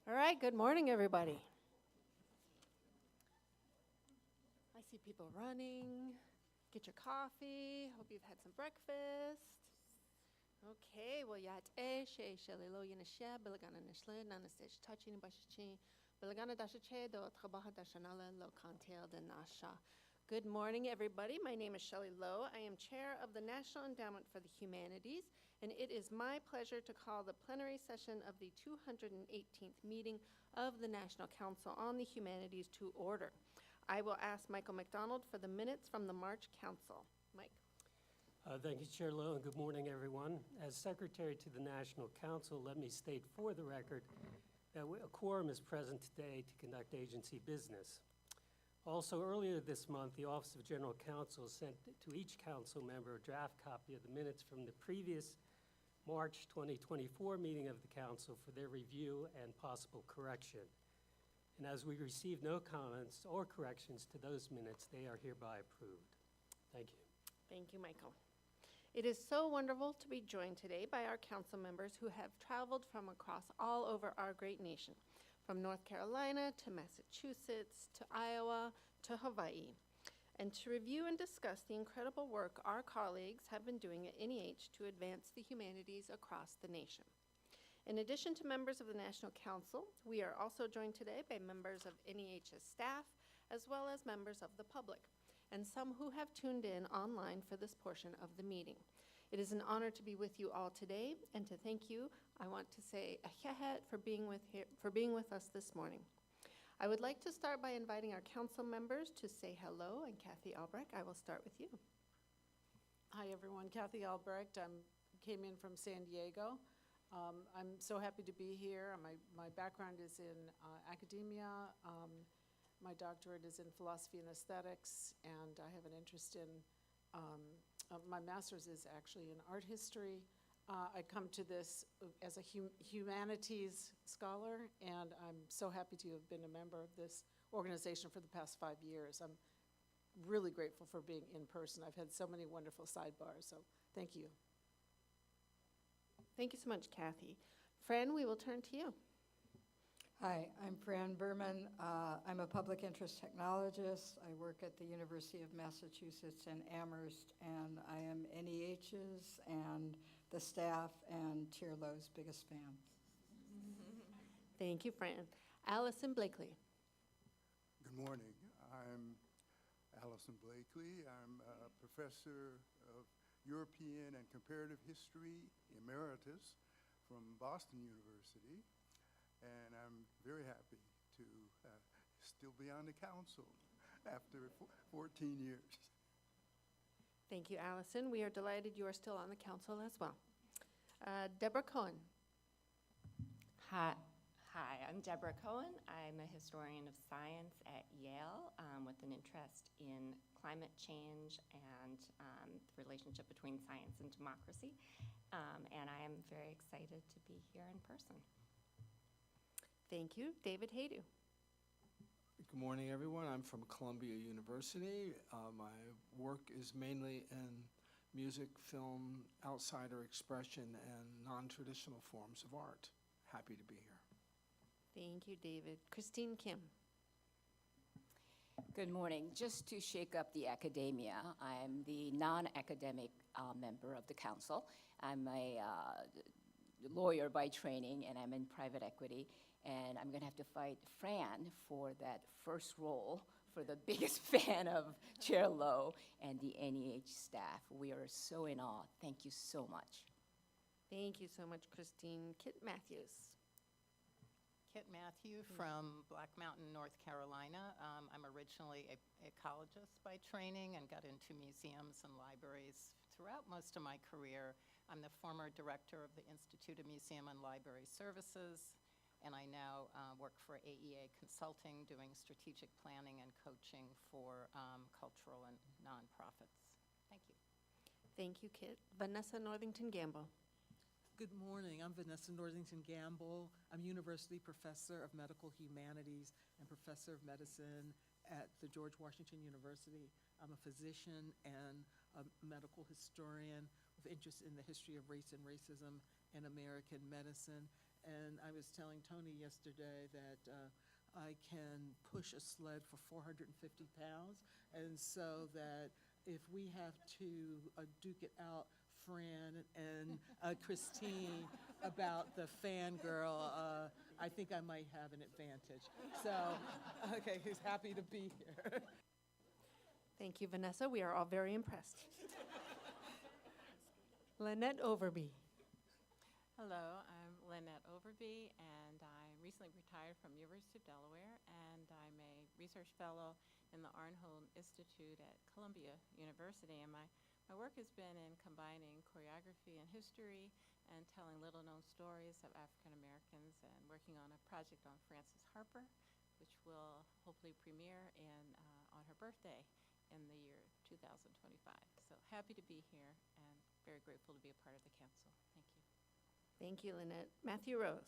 All right, good morning, everybody. I see people running. Get your coffee. Hope you've had some breakfast. Okay, well, yat she shalilo yanasha bilagana nashle nanastesh touching bashichi bilagana dashache do trabaja dashanala lo kantel de nasha. Good morning, everybody. My name is Shelley Lowe. I am Chair of the National Endowment for the Humanities, and it is my pleasure to call the plenary session of the 218th meeting of the National Council on the Humanities to order. I will ask Michael McDonald for the minutes from the March Council. Mike. Thank you, Chair Lowe, and good morning, everyone. As Secretary to the National Council, let me state for the record that a quorum is present today to conduct agency business. Also, earlier this month, the Office of General Counsel sent to each council member a draft copy of the minutes from the previous March 2024 meeting of the council for their review and possible correction. And as we receive no comments or corrections to those minutes, they are hereby approved. Thank you. Thank you, Michael. It is so wonderful to be joined today by our council members who have traveled from across all over our great nation, from North Carolina to Massachusetts to Iowa to Hawaii, and to review and discuss the incredible work our colleagues have been doing at NEH to advance the humanities across the nation. In addition to members of the National Council, we are also joined today by members of NEH's staff, as well as members of the public, and some who have tuned in online for this portion of the meeting. It is an honor to be with you all today, and to thank you, I want to say ahead for being with us this morning. I would like to start by inviting our council members to say hello, and Kathy Albrecht, I will start with you. Hi everyone, Kathy Albrecht. I came in from San Diego. I'm so happy to be here. My background is in academia. My doctorate is in philosophy and aesthetics, and I have an interest in, my master's is actually in art history. I come to this as a humanities scholar, and I'm so happy to have been a member of this organization for the past 5 years. I'm really grateful for being in person. I've had so many wonderful sidebars, so thank you. Thank you so much, Kathy. Fran, we will turn to you. Hi, I'm Fran Berman. I'm a public interest technologist. I work at the University of Massachusetts in Amherst, and I am NEH's and the staff and Chair Lowe's biggest fan. Thank you, Fran. Allison Blakely. Good morning. I'm Allison Blakely. I'm a professor of European and Comparative History Emeritus from Boston University. And I'm very happy to still be on the council after 14 years. Thank you, Allison. We are delighted you are still on the council as well. Deborah Cohen. Hi, I'm Deborah Cohen. I'm a historian of science at Yale with an interest in climate change and the relationship between science and democracy. And I am very excited to be here in person. Thank you. David Haydu. Good morning, everyone. I'm from Columbia University. My work is mainly in music, film, outsider expression, and non-traditional forms of art. Happy to be here. Thank you, David. Christine Kim. Good morning. Just to shake up the academia, I'm the non-academic member of the council. I'm a lawyer by training, and I'm in private equity. And I'm going to have to fight Fran for that first role for the biggest fan of Chair Lowe and the NEH staff. We are so in awe. Thank you so much. Thank you so much, Christine. Kit Matthews. Kit Matthew from Black Mountain, North Carolina. I'm originally an ecologist by training and got into museums and libraries throughout most of my career. I'm the former director of the Institute of Museum and Library Services, and I now work for AEA Consulting, doing strategic planning and coaching for cultural and nonprofits. Thank you. Thank you, Kit. Vanessa Northington Gamble. Good morning. I'm Vanessa Northington Gamble. I'm University Professor of Medical Humanities and Professor of Medicine at the George Washington University. I'm a physician and a medical historian with interest in the history of race and racism in American medicine. And I was telling Tony yesterday that I can push a sled for 450 pounds. And so that if we have to duke it out, Fran and Christine, about the fangirl, I think I might have an advantage. So, okay, he's happy to be here. Thank you, Vanessa. We are all very impressed. Lynette Overby. Hello, I'm Lynette Overby, and I recently retired from University of Delaware, and I'm a research fellow in the Arnhold Institute at Columbia University. And my work has been in combining choreography and history and telling little-known stories of African Americans, and working on a project on Frances Harper, which will hopefully premiere on her birthday in the year 2025. So happy to be here and very grateful to be a part of the council. Thank you. Thank you, Lynette. Matthew Rose.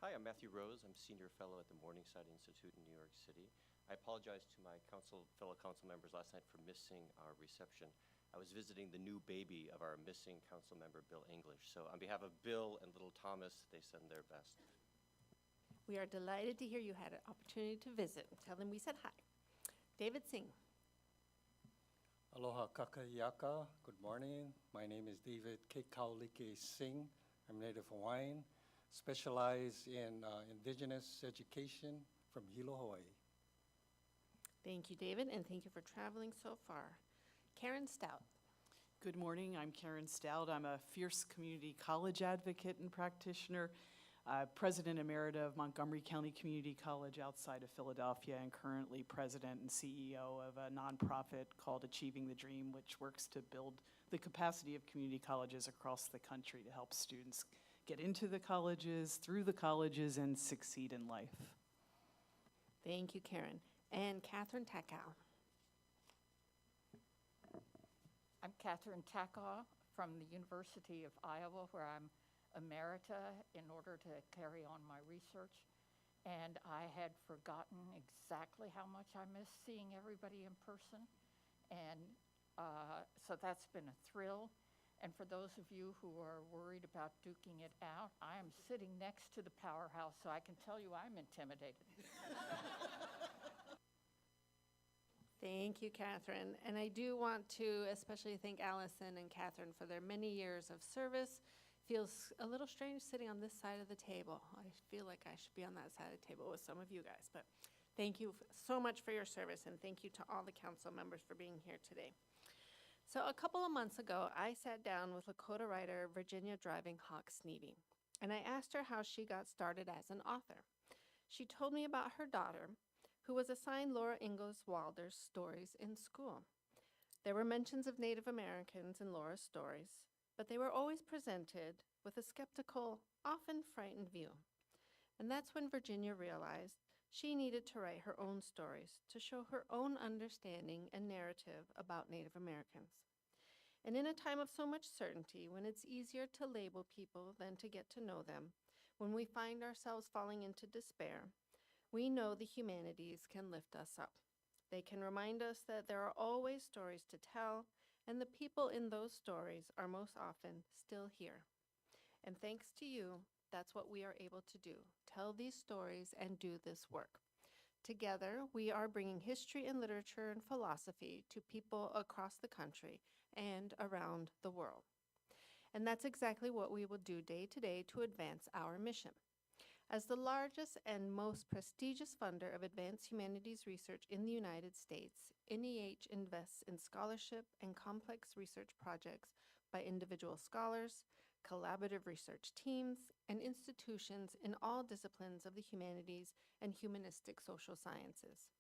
Hi, I'm Matthew Rose. I'm Senior Fellow at the Morningside Institute in New York City. I apologize to my fellow council members last night for missing our reception. I was visiting the new baby of our missing council member, Bill English. So on behalf of Bill and little Thomas, they send their best. We are delighted to hear you had an opportunity to visit. Tell them we said hi. David Singh. Aloha kakayaka. Good morning. My name is David Kekaulike Singh. I'm Native Hawaiian, specialize in indigenous education from Hilo, Hawaii. Thank you, David, and thank you for traveling so far. Karen Stout. Good morning. I'm Karen Stout. I'm a fierce community college advocate and practitioner, President Emerita of Montgomery County Community College outside of Philadelphia, and currently President and CEO of a nonprofit called Achieving the Dream, which works to build the capacity of community colleges across the country to help students get into the colleges, through the colleges, and succeed in life. Thank you, Karen. And Catherine Takow. I'm Catherine Takow from the University of Iowa, where I'm emerita in order to carry on my research. And I had forgotten exactly how much I miss seeing everybody in person. And so that's been a thrill. And for those of you who are worried about duking it out, I am sitting next to the powerhouse, so I can tell you I'm intimidated. Thank you, Catherine. And I do want to especially thank Allison and Catherine for their many years of service. Feels a little strange sitting on this side of the table. I feel like I should be on that side of the table with some of you guys, but thank you so much for your service, and thank you to all the council members for being here today. So a couple of months ago, I sat down with Lakota writer Virginia Driving Hawk Sneevy, and I asked her how she got started as an author. She told me about her daughter, who was assigned Laura Ingalls Wilder's stories in school. There were mentions of Native Americans in Laura's stories, but they were always presented with a skeptical, often frightened view. And that's when Virginia realized she needed to write her own stories to show her own understanding and narrative about Native Americans. And in a time of so much certainty, when it's easier to label people than to get to know them, when we find ourselves falling into despair, we know the humanities can lift us up. They can remind us that there are always stories to tell, and the people in those stories are most often still here. And thanks to you, that's what we are able to do, tell these stories and do this work. Together, we are bringing history and literature and philosophy to people across the country and around the world. And that's exactly what we will do day to day to advance our mission. As the largest and most prestigious funder of advanced humanities research in the United States, NEH invests in scholarship and complex research projects by individual scholars, collaborative research teams, and institutions in all disciplines of the humanities and humanistic social sciences.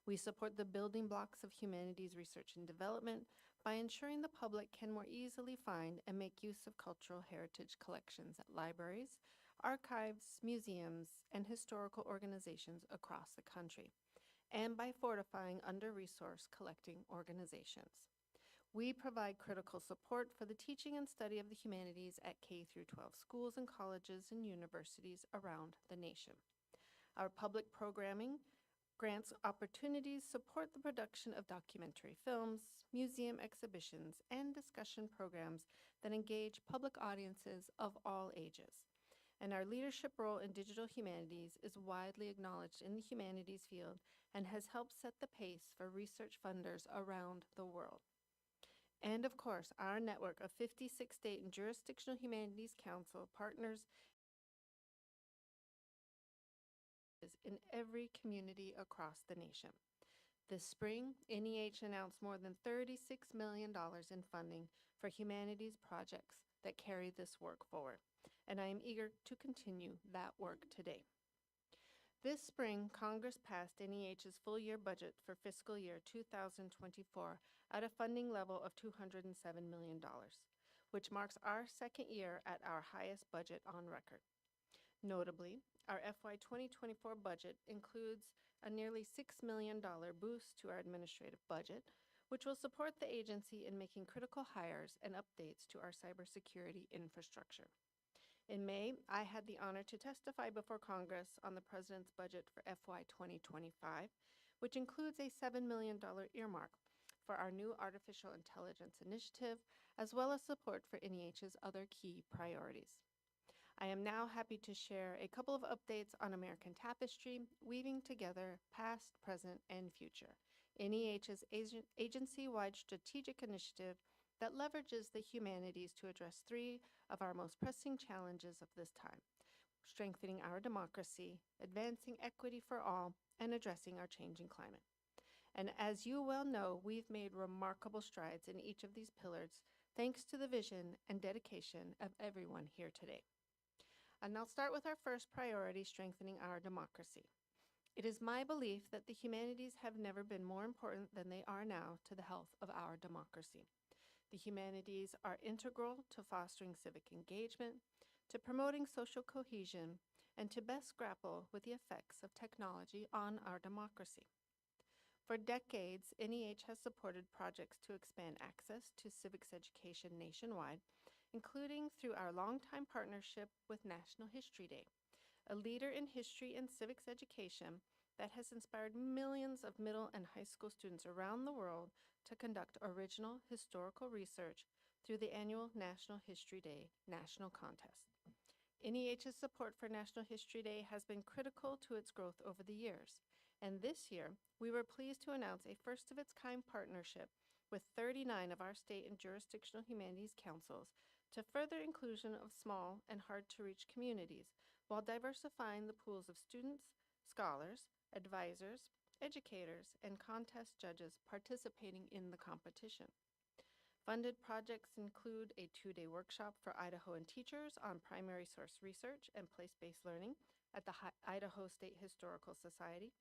We support the building blocks of humanities research and development by ensuring the public can more easily find and make use of cultural heritage collections at libraries, archives, museums, and historical organizations across the country, and by fortifying under-resourced collecting organizations. We provide critical support for the teaching and study of the humanities at K-12 schools and colleges and universities around the nation. Our public programming grants opportunities, support the production of documentary films, museum exhibitions, and discussion programs that engage public audiences of all ages. and our leadership role in digital humanities is widely acknowledged in the humanities field and has helped set the pace for research funders around the world. And of course, our network of 56 state and jurisdictional humanities council partners is in every community across the nation. This spring, NEH announced more than $36 million in funding for humanities projects that carry this work forward, and I am eager to continue that work today. This spring, Congress passed NEH's full-year budget for fiscal year 2024 at a funding level of $207 million, which marks our second year at our highest budget on record. Notably, our FY 2024 budget includes a nearly $6 million boost to our administrative budget, which will support the agency in making critical hires and updates to our cybersecurity infrastructure. In May, I had the honor to testify before Congress on the President's budget for FY 2025, which includes a $7 million earmark for our new artificial intelligence initiative, as well as support for NEH's other key priorities. I am now happy to share a couple of updates on American Tapestry, weaving together past, present, and future, NEH's agency-wide strategic initiative that leverages the humanities to address three of our most pressing challenges of this time: strengthening our democracy, advancing equity for all, and addressing our changing climate. And as you well know, we've made remarkable strides in each of these pillars, thanks to the vision and dedication of everyone here today. And I'll start with our first priority, strengthening our democracy. It is my belief that the humanities have never been more important than they are now to the health of our democracy. The humanities are integral to fostering civic engagement, to promoting social cohesion, and to best grapple with the effects of technology on our democracy. For decades, NEH has supported projects to expand access to civics education nationwide, including through our longtime partnership with National History Day, a leader in history and civics education that has inspired millions of middle and high school students around the world to conduct original historical research through the annual National History Day National Contest. NEH's support for National History Day has been critical to its growth over the years, and this year, we were pleased to announce a first-of-its-kind partnership with 39 of our state and jurisdictional humanities councils to further inclusion of small and hard-to-reach communities while diversifying the pools of students, scholars, advisors, educators, and contest judges participating in the competition. Funded projects include a 2-day workshop for Idahoan teachers on primary source research and place-based learning at the Idaho State Historical Society,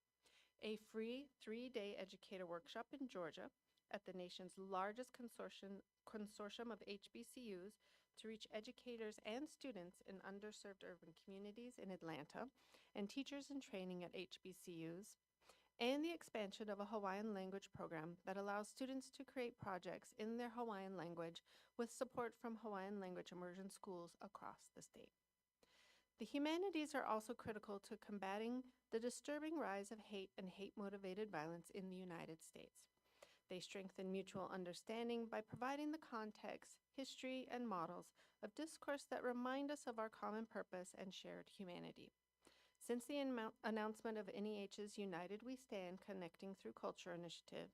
a free 3-day educator workshop in Georgia at the nation's largest consortium of HBCUs to reach educators and students in underserved urban communities in Atlanta, and teachers in training at HBCUs, and the expansion of a Hawaiian language program that allows students to create projects in their Hawaiian language with support from Hawaiian language immersion schools across the state. The humanities are also critical to combating the disturbing rise of hate and hate-motivated violence in the United States. They strengthen mutual understanding by providing the context, history, and models of discourse that remind us of our common purpose and shared humanity. Since the announcement of NEH's United We Stand Connecting Through Culture initiative,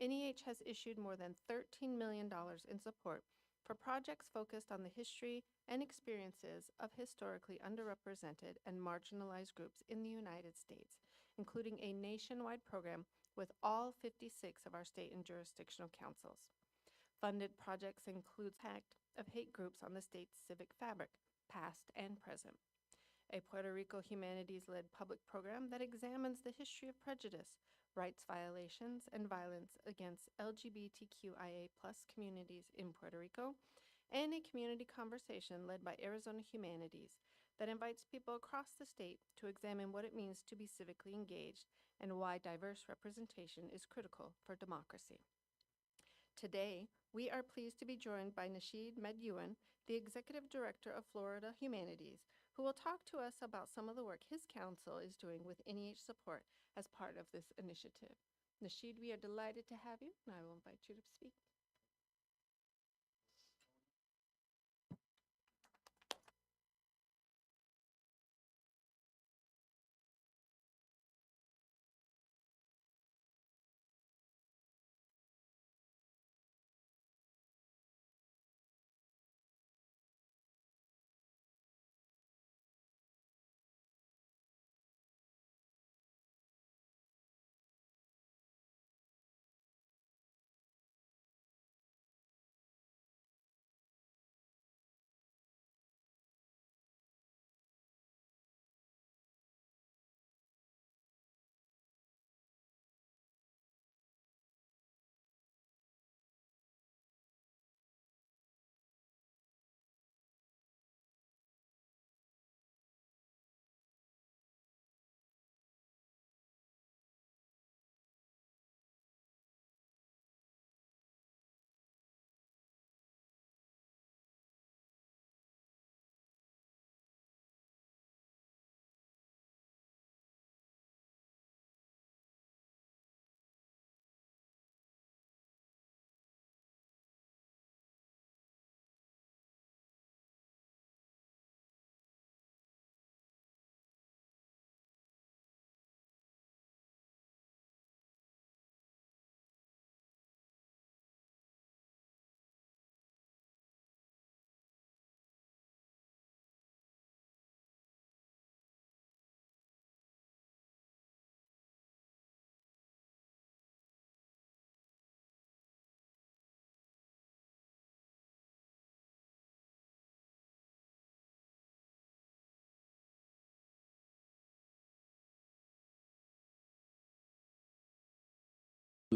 NEH has issued more than $13 million in support for projects focused on the history and experiences of historically underrepresented and marginalized groups in the United States, including a nationwide program with all 56 of our state and jurisdictional councils. Funded projects include the impact of hate groups on the state's civic fabric, past and present. A Puerto Rico humanities-led public program that examines the history of prejudice, rights violations, and violence against LGBTQIA+ communities in Puerto Rico, and a community conversation led by Arizona Humanities that invites people across the state to examine what it means to be civically engaged and why diverse representation is critical for democracy. Today, we are pleased to be joined by Nasheed Medyuan, the Executive Director of Florida Humanities, who will talk to us about some of the work his council is doing with NEH support as part of this initiative. Nasheed, we are delighted to have you, and I will invite you to speak.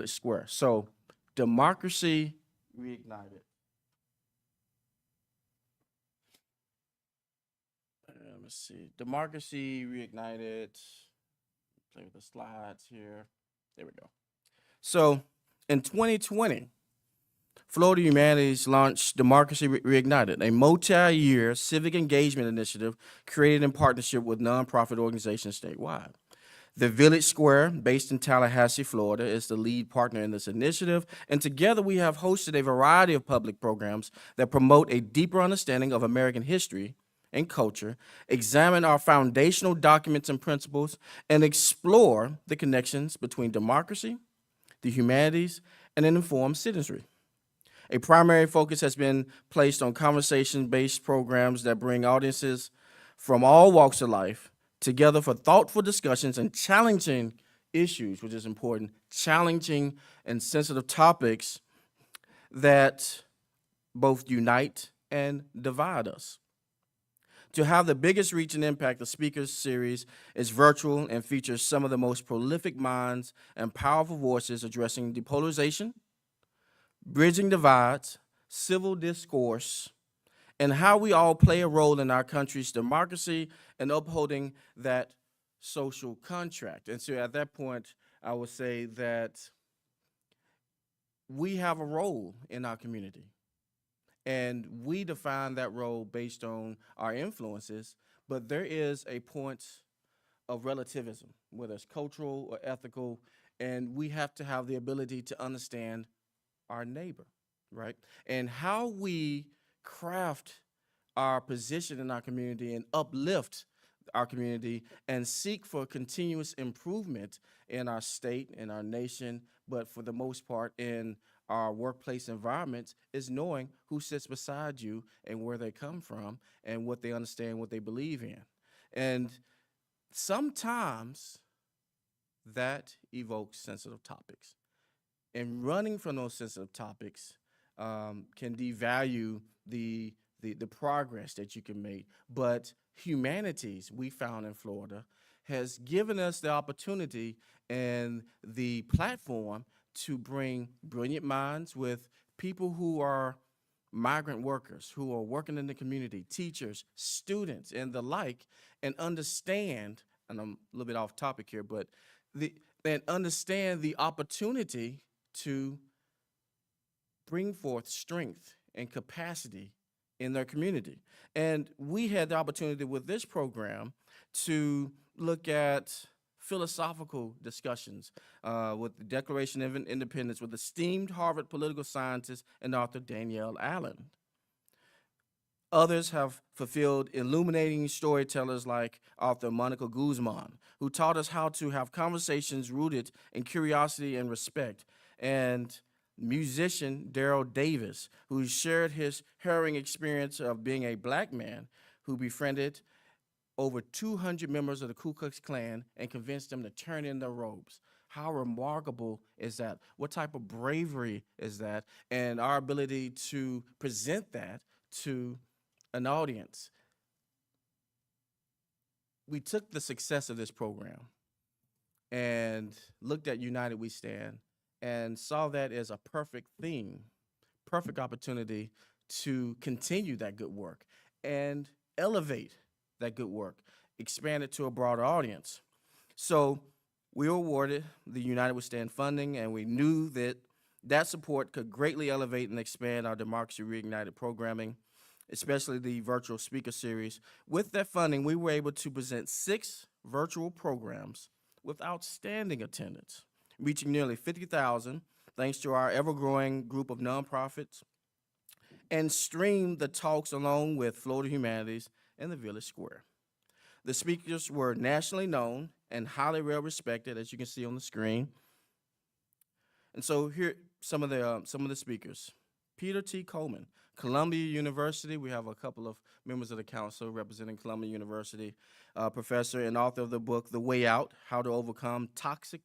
Village Square. So, democracy reignited. Let me see. Democracy reignited. Play with the slides here. There we go. So, in 2020, Florida Humanities launched Democracy Reignited, a multi-year civic engagement initiative created in partnership with nonprofit organizations statewide. The Village Square, based in Tallahassee, Florida, is the lead partner in this initiative, and together we have hosted a variety of public programs that promote a deeper understanding of American history and culture, examine our foundational documents and principles, and explore the connections between democracy, the humanities, and an informed citizenry. A primary focus has been placed on conversation-based programs that bring audiences from all walks of life together for thoughtful discussions and challenging issues, which is important, challenging and sensitive topics that both unite and divide us. To have the biggest reach and impact, the Speakers Series is virtual and features some of the most prolific minds and powerful voices addressing depolarization, bridging divides, civil discourse, and how we all play a role in our country's democracy and upholding that social contract. And so at that point, I would say that we have a role in our community. And we define that role based on our influences, but there is a point of relativism, whether it's cultural or ethical, and we have to have the ability to understand our neighbor, right? And how we craft our position in our community and uplift our community and seek for continuous improvement in our state, in our nation, but for the most part in our workplace environments is knowing who sits beside you and where they come from and what they understand, what they believe in. And sometimes that evokes sensitive topics. And running from those sensitive topics can devalue the progress that you can make. But humanities, we found in Florida, has given us the opportunity and the platform to bring brilliant minds with people who are migrant workers, who are working in the community, teachers, students, and the like, and understand, and I'm a little bit off topic here, but and understand the opportunity to bring forth strength and capacity in their community. And we had the opportunity with this program to look at philosophical discussions with the Declaration of Independence with esteemed Harvard political scientist and author Danielle Allen. Others have fulfilled illuminating storytellers like author Monica Guzman, who taught us how to have conversations rooted in curiosity and respect, and musician Daryl Davis, who shared his harrowing experience of being a black man who befriended over 200 members of the Ku Klux Klan and convinced them to turn in their robes. How remarkable is that? What type of bravery is that? And our ability to present that to an audience. We took the success of this program and looked at United We Stand and saw that as a perfect theme, perfect opportunity to continue that good work and elevate that good work, expand it to a broader audience. So we were awarded the United We Stand funding, and we knew that that support could greatly elevate and expand our Democracy Reignited programming, especially the virtual speaker series. With that funding, we were able to present 6 virtual programs with outstanding attendance, reaching nearly 50,000, thanks to our ever-growing group of nonprofits, and streamed the talks along with Florida Humanities and the Village Square. The speakers were nationally known and highly well respected, as you can see on the screen. And so here some of the speakers. Peter T. Coleman, Columbia University. We have a couple of members of the council representing Columbia University, professor and author of the book The Way Out: How to Overcome Toxic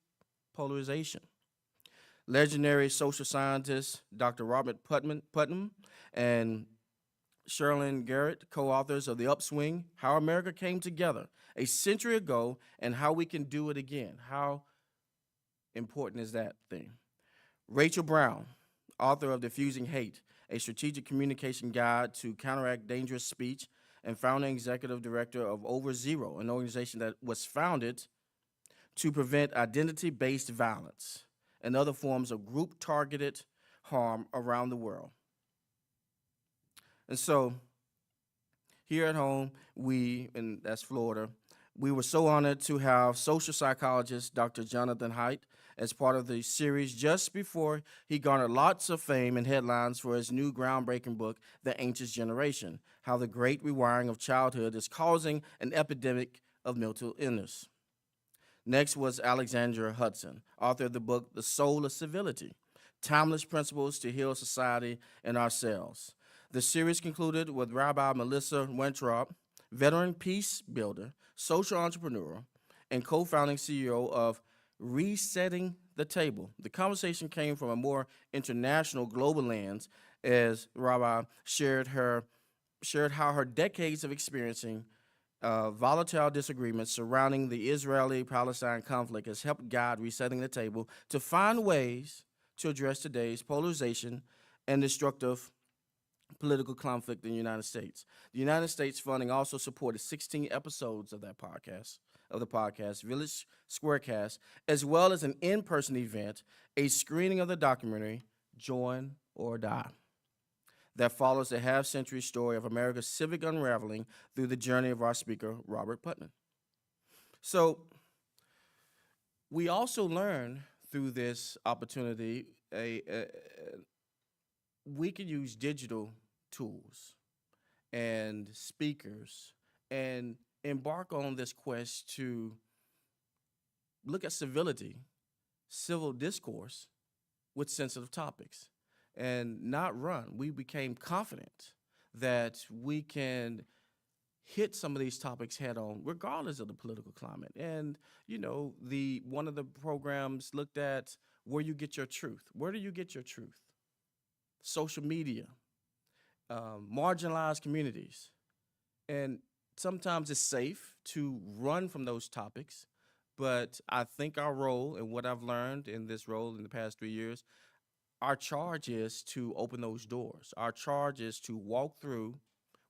Polarization. Legendary social scientist Dr. Robert Putnam and Sherlyn Garrett, co-authors of The Upswing: How America Came Together a Century Ago and How We Can Do It Again. How important is that thing? Rachel Brown, author of Diffusing Hate, a strategic communication guide to counteract dangerous speech, and founding executive director of Over Zero, an organization that was founded to prevent identity-based violence and other forms of group-targeted harm around the world. And so, here at home, and that's Florida, we were so honored to have social psychologist Dr. Jonathan Haidt as part of the series just before he garnered lots of fame and headlines for his new groundbreaking book, The Anxious Generation: How the Great Rewiring of Childhood is Causing an Epidemic of Mental Illness. Next was Alexandra Hudson, author of the book, The Soul of Civility: Timeless Principles to Heal Society and Ourselves. The series concluded with Rabbi Melissa Weintraub, veteran peace builder, social entrepreneur, and co-founding CEO of Resetting the Table. The conversation came from a more international, global lens as Rabbi shared how her decades of experiencing volatile disagreements surrounding the Israeli-Palestine conflict has helped guide Resetting the Table to find ways to address today's polarization and destructive political conflict in the United States. The United States funding also supported 16 episodes of the podcast, Village Squarecast, as well as an in-person event, a screening of the documentary, Join or Die, that follows the half-century story of America's civic unraveling through the journey of our speaker, Robert Putnam. So we also learn through this opportunity we can use digital tools and speakers and embark on this quest to look at civility, civil discourse with sensitive topics, and not run. We became confident that we can hit some of these topics head on, regardless of the political climate. And, one of the programs looked at where you get your truth. Where do you get your truth? Social media, marginalized communities. And sometimes it's safe to run from those topics, but I think our role and what I've learned in this role in the past 3 years, our charge is to open those doors. Our charge is to walk through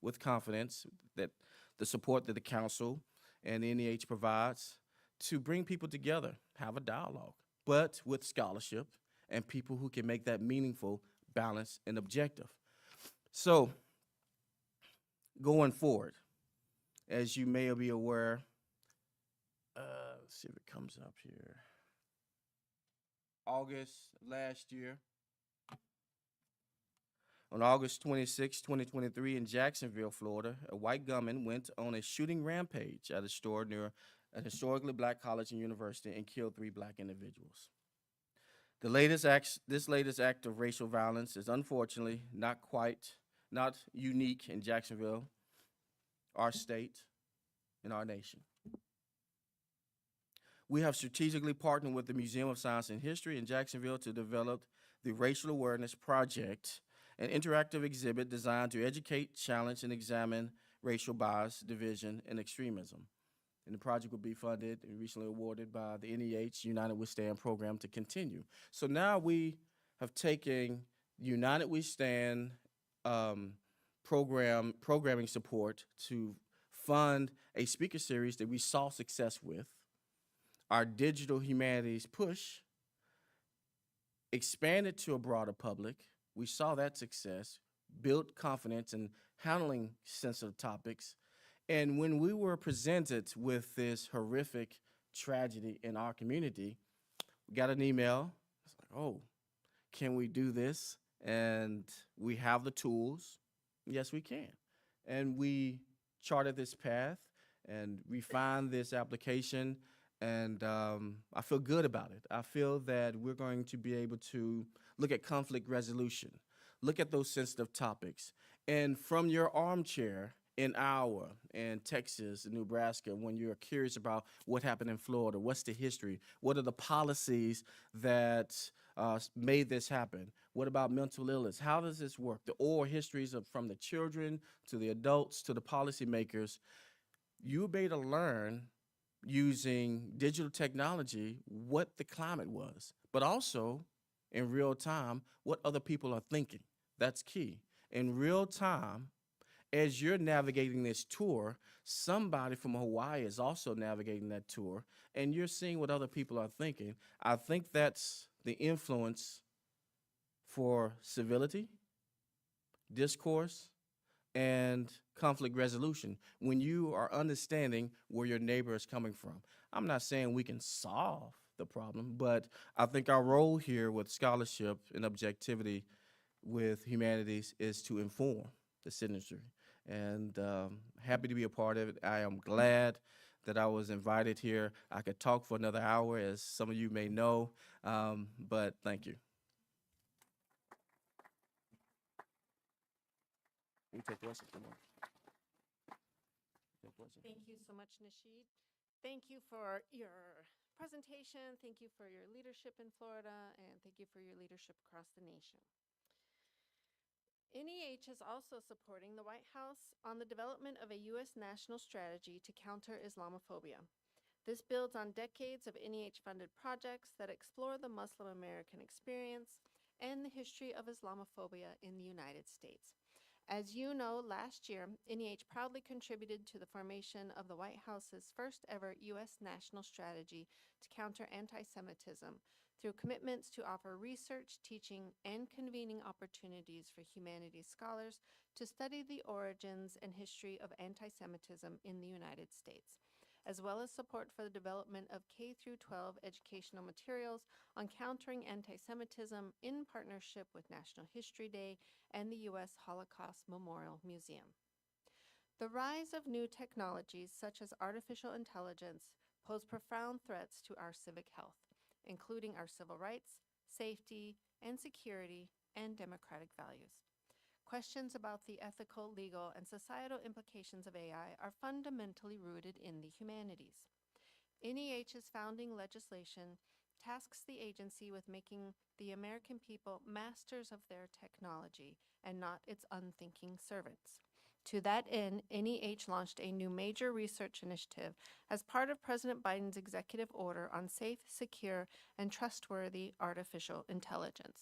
with confidence that the support that the council and the NEH provides to bring people together, have a dialogue, but with scholarship and people who can make that meaningful, balanced, and objective. So, going forward, as you may be aware, let's see if it comes up here. August last year, on August 26, 2023, in Jacksonville, Florida, a white gunman went on a shooting rampage at a store near a historically black college and university and killed 3 black individuals. This latest act of racial violence is unfortunately not unique in Jacksonville, our state, and our nation. We have strategically partnered with the Museum of Science and History in Jacksonville to develop the Racial Awareness Project, an interactive exhibit designed to educate, challenge, and examine racial bias, division, and extremism. And the project will be funded and recently awarded by the NEH United We Stand program to continue. So now we have taken United We Stand programming support to fund a speaker series that we saw success with, our digital humanities push, expanded to a broader public. We saw that success, built confidence in handling sensitive topics. And when we were presented with this horrific tragedy in our community, we got an email. It's like, oh, can we do this? And we have the tools. Yes, we can. And we charted this path and refined this application. And I feel good about it. I feel that we're going to be able to look at conflict resolution, look at those sensitive topics. And from your armchair in Iowa and Texas and Nebraska, when you're curious about what happened in Florida, what's the history, what are the policies that made this happen, what about mental illness, how does this work, the oral histories from the children to the adults to the policymakers, you'll be able to learn using digital technology what the climate was, but also in real time what other people are thinking. That's key. In real time, as you're navigating this tour, somebody from Hawaii is also navigating that tour, and you're seeing what other people are thinking. I think that's the influence for civility, discourse, and conflict resolution when you are understanding where your neighbor is coming from. I'm not saying we can solve the problem, but I think our role here with scholarship and objectivity with humanities is to inform the citizenry. And happy to be a part of it. I am glad that I was invited here. I could talk for another hour, as some of you may know, but thank you. We take questions. Thank you so much, Nishid. Thank you for your presentation. Thank you for your leadership in Florida, and thank you for your leadership across the nation. NEH is also supporting the White House on the development of a U.S. national strategy to counter Islamophobia. This builds on decades of NEH-funded projects that explore the Muslim American experience and the history of Islamophobia in the United States. As you know, last year, NEH proudly contributed to the formation of the White House's first ever U.S. national strategy to counter anti-Semitism through commitments to offer research, teaching, and convening opportunities for humanities scholars to study the origins and history of anti-Semitism in the United States, as well as support for the development of K-12 educational materials on countering anti-Semitism in partnership with National History Day and the U.S. Holocaust Memorial Museum. The rise of new technologies such as artificial intelligence pose profound threats to our civic health, including our civil rights, safety, and security, and democratic values. Questions about the ethical, legal, and societal implications of AI are fundamentally rooted in the humanities. NEH's founding legislation tasks the agency with making the American people masters of their technology and not its unthinking servants. To that end, NEH launched a new major research initiative as part of President Biden's executive order on safe, secure, and trustworthy artificial intelligence.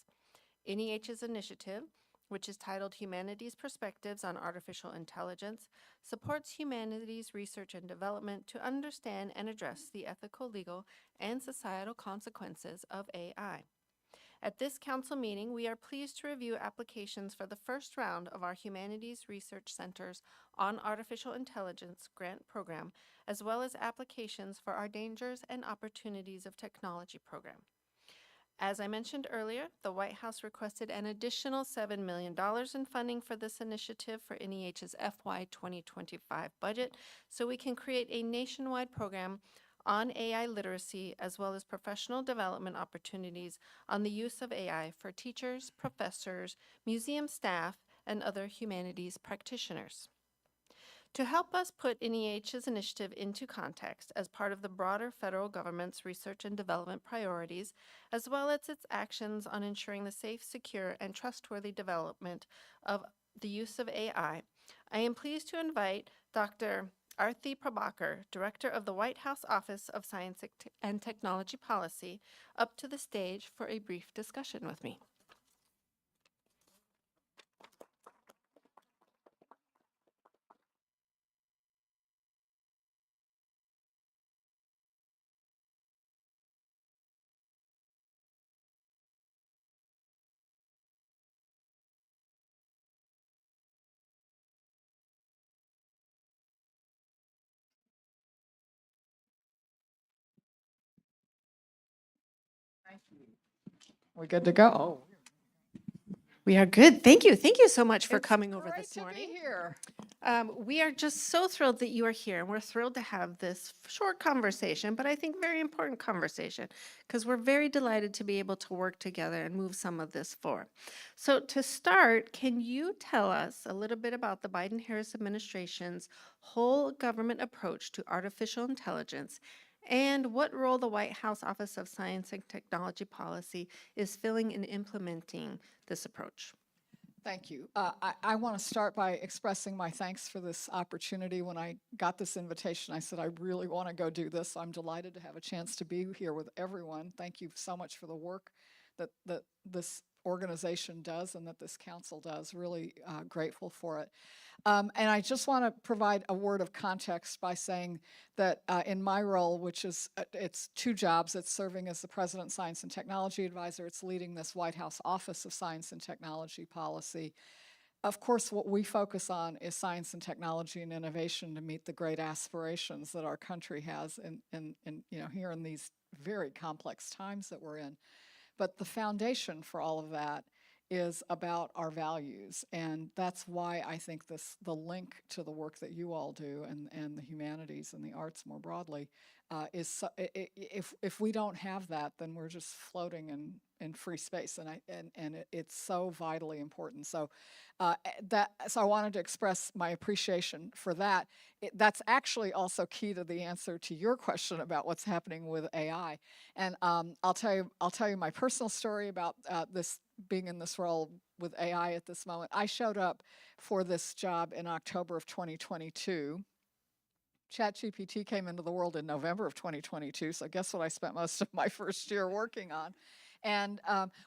NEH's initiative, which is titled Humanities Perspectives on Artificial Intelligence, supports humanities research and development to understand and address the ethical, legal, and societal consequences of AI. At this council meeting, we are pleased to review applications for the first round of our Humanities Research Centers on Artificial Intelligence grant program, as well as applications for our Dangers and Opportunities of Technology program. As I mentioned earlier, the White House requested an additional $7 million in funding for this initiative for NEH's FY 2025 budget, so we can create a nationwide program on AI literacy, as well as professional development opportunities on the use of AI for teachers, professors, museum staff, and other humanities practitioners. To help us put NEH's initiative into context as part of the broader federal government's research and development priorities, as well as its actions on ensuring the safe, secure, and trustworthy development of the use of AI, I am pleased to invite Dr. Arthi Prabhakar, Director of the White House Office of Science and Technology Policy, up to the stage for a brief discussion with me. We good to go? We are good. Thank you. Thank you so much for It's coming over great this to be morning. here. We are just so thrilled that you are here, and we're thrilled to have this short conversation, but I think very important conversation, because we're very delighted to be able to work together and move some of this forward. So to start, can you tell us a little bit about the Biden-Harris administration's whole government approach to artificial intelligence and what role the White House Office of Science and Technology Policy is filling in implementing this approach? Thank you. I want to start by expressing my thanks for this opportunity. When I got this invitation, I said, I really want to go do this. I'm delighted to have a chance to be here with everyone. Thank you so much for the work that this organization does and that this council does. Really grateful for it. And I just want to provide a word of context by saying that in my role, which is, it's 2 jobs, it's serving as the President's Science and Technology Advisor, it's leading this White House Office of Science and Technology Policy. Of course, what we focus on is science and technology and innovation to meet the great aspirations that our country has in here in these very complex times that we're in. But the foundation for all of that is about our values. And that's why I think the link to the work that you all do and the humanities and the arts more broadly is, if we don't have that, then we're just floating in free space. And it's so vitally important. So so I wanted to express my appreciation for that. That's actually also key to the answer to your question about what's happening with AI. And I'll tell you my personal story about this being in this role with AI at this moment. I showed up for this job in October of 2022. ChatGPT came into the world in November of 2022. So guess what I spent most of my first year working on? And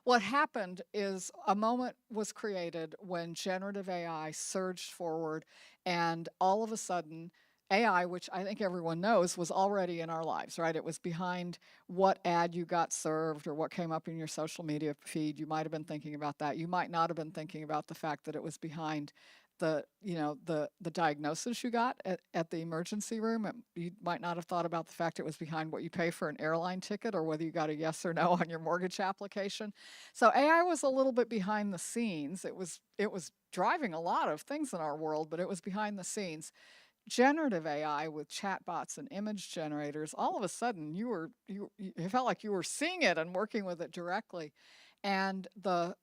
what happened is a moment was created when generative AI surged forward, and all of a sudden, AI, which I think everyone knows, was already in our lives, right? It was behind what ad you got served or what came up in your social media feed. You might have been thinking about that. You might not have been thinking about the fact that it was behind the diagnosis you got at the emergency room. You might not have thought about the fact it was behind what you pay for an airline ticket or whether you got a yes or no on your mortgage application. So AI was a little bit behind the scenes. It was driving a lot of things in our world, but it was behind the scenes. Generative AI with chatbots and image generators, all of a sudden it felt like you were seeing it and working with it directly. And the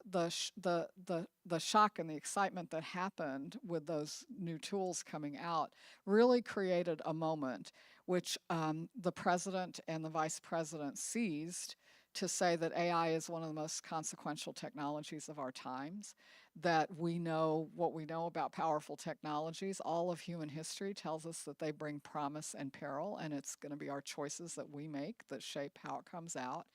shock and the excitement that happened with those new tools coming out really created a moment which the president and the vice president seized to say that AI is one of the most consequential technologies of our times, that we know what we know about powerful technologies. All of human history tells us that they bring promise and peril, and it's going to be our choices that we make that shape how it comes out.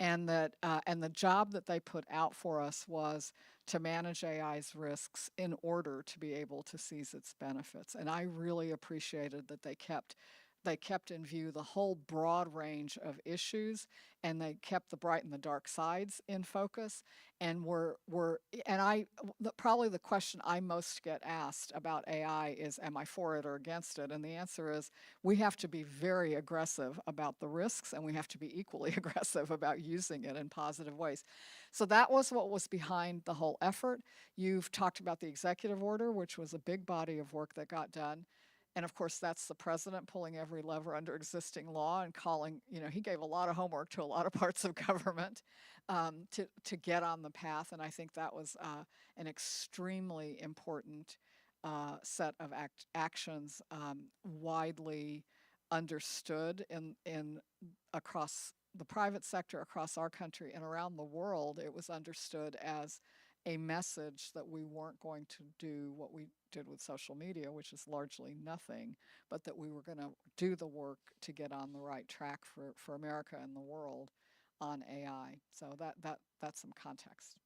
And that and the job that they put out for us was to manage AI's risks in order to be able to seize its benefits. And I really appreciated that they kept in view the whole broad range of issues, and they kept the bright and the dark sides in focus. And probably the question I most get asked about AI is, am I for it or against it? And the answer is, we have to be very aggressive about the risks, and we have to be equally aggressive about using it in positive ways. So that was what was behind the whole effort. You've talked about the executive order, which was a big body of work that got done. And of course, that's the president pulling every lever under existing law and calling, he gave a lot of homework to a lot of parts of government to get on the path. And I think that was an extremely important set of actions, widely understood in across the private sector, across our country, and around the world. It was understood as a message that we weren't going to do what we did with social media, which is largely nothing, but that we were going to do the work to get on the right track for America and the world on AI. So that's some context.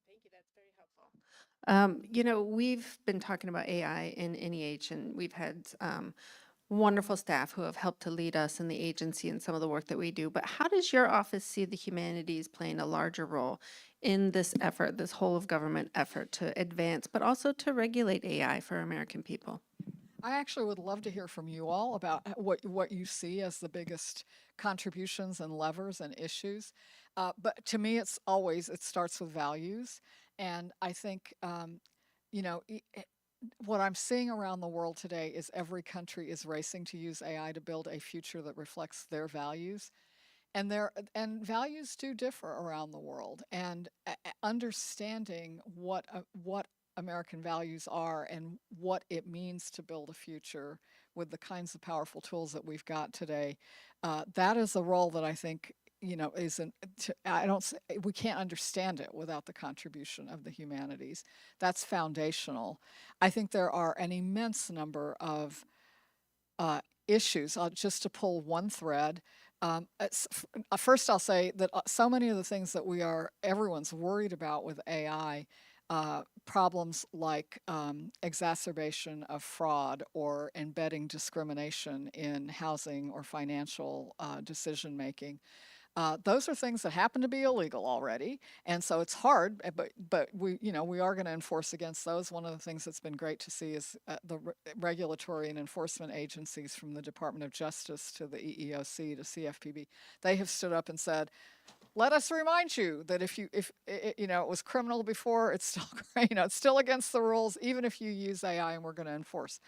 Thank you. That's very helpful. We've been talking about AI in NEH, and we've had wonderful staff who have helped to lead us in the agency and some of the work that we do. But how does your office see the humanities playing a larger role in this effort, this whole of government effort to advance, but also to regulate AI for American people? I actually would love to hear from you all about what you see as the biggest contributions and levers and issues. But to me, it starts with values. And I think, what I'm seeing around the world today is every country is racing to use AI to build a future that reflects their values. And values do differ around the world. And understanding what American values are and what it means to build a future with the kinds of powerful tools that we've got today, that is a role that I think we can't understand it without the contribution of the humanities. That's foundational. I think there are an immense number of issues. Just to pull one thread, First, I'll say that so many of the things that everyone's worried about with AI, problems like exacerbation of fraud or embedding discrimination in housing or financial decision making. Those are things that happen to be illegal already, and so it's hard. But we are going to enforce against those. One of the things that's been great to see is the regulatory and enforcement agencies, from the Department of Justice to the EEOC to CFPB. They have stood up and said, let us remind you that if it was criminal before, it's still it's still against the rules, even if you use AI, and we're going to enforce.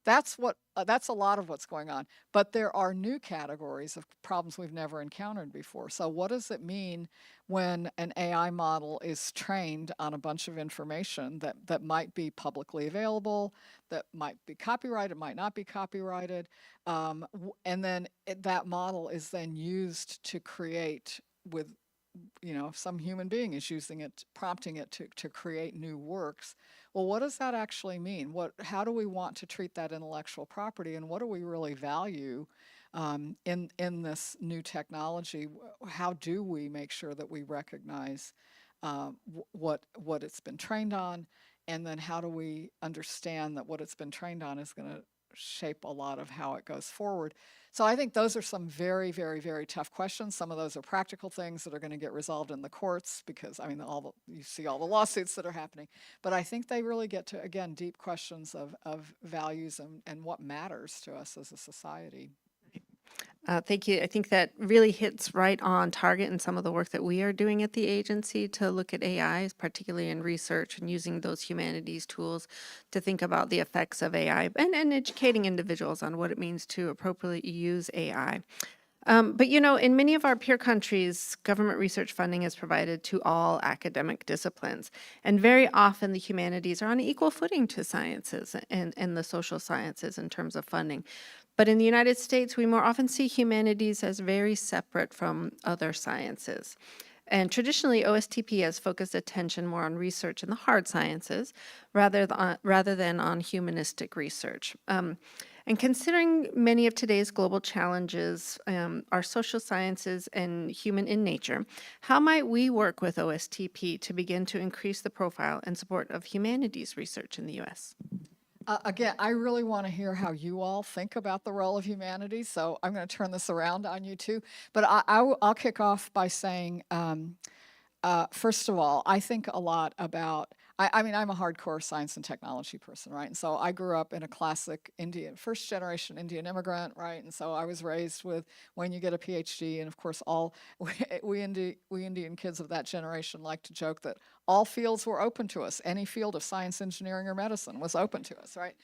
That's a lot of what's going on. But there are new categories of problems we've never encountered before. So what does it mean when an AI model is trained on a bunch of information that might be publicly available, that might be copyrighted, might not be copyrighted, and then that model is then used to create with some human being is using it, prompting it to create new works. Well, what does that actually mean? How do we want to treat that intellectual property, and what do we really value in this new technology? How do we make sure that we recognize what it's been trained on, and then how do we understand that what it's been trained on is going to shape a lot of how it goes forward? So I think those are some very, very, very tough questions. Some of those are practical things that are going to get resolved in the courts because, you see all the lawsuits that are happening. But I think they really get to, again, deep questions of values and what matters to us as a society. Thank you. I think that really hits right on target in some of the work that we are doing at the agency to look at AI, particularly in research and using those humanities tools to think about the effects of AI and educating individuals on what it means to appropriately use AI. But in many of our peer countries, government research funding is provided to all academic disciplines. And very often the humanities are on equal footing to sciences and the social sciences in terms of funding. But in the United States, we more often see humanities as very separate from other sciences. And traditionally, OSTP has focused attention more on research in the hard sciences rather than on humanistic research. And considering many of today's global challenges are social sciences and human in nature, how might we work with OSTP to begin to increase the profile and support of humanities research in the U.S.? Again, I really want to hear how you all think about the role of humanities, so I'm going to turn this around on you too. But I'll kick off by saying, first of all, I think a lot about, I'm a hardcore science and technology person, right? And so I grew up in a classic first generation Indian immigrant, right? And so I was raised with, when you get a PhD, and of course we Indian kids of that generation like to joke that all fields were open to us. Any field of science, engineering, or medicine was open to us, right?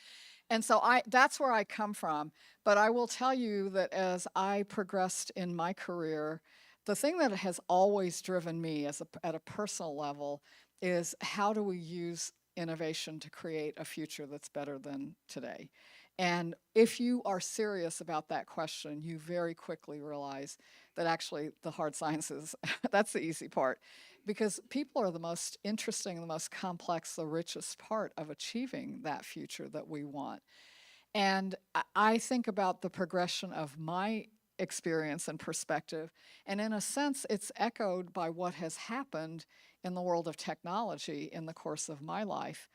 And so that's where I come from. But I will tell you that as I progressed in my career, the thing that has always driven me at a personal level is, how do we use innovation to create a future that's better than today? And if you are serious about that question, you very quickly realize that actually the hard sciences, that's the easy part. Because people are the most interesting, the most complex, the richest part of achieving that future that we want. And I think about the progression of my experience and perspective, and in a sense, it's echoed by what has happened in the world of technology in the course of my life.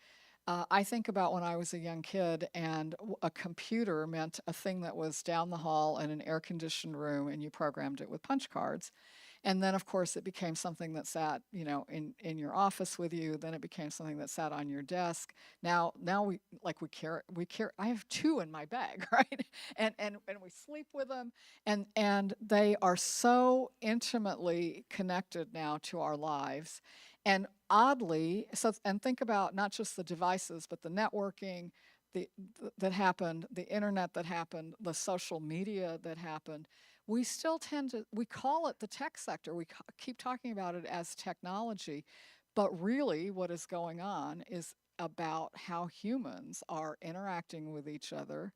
I think about when I was a young kid, and a computer meant a thing that was down the hall in an air-conditioned room, and you programmed it with punch cards. And then, of course, it became something that sat, in your office with you. Then it became something that sat on your desk. Now we carry. I have two in my bag, right? And we sleep with them, and they are so intimately connected now to our lives. And oddly, and think about not just the devices, but the networking that happened, the internet that happened, the social media that happened. We still we call it the tech sector. We keep talking about it as technology, but really what is going on is about how humans are interacting with each other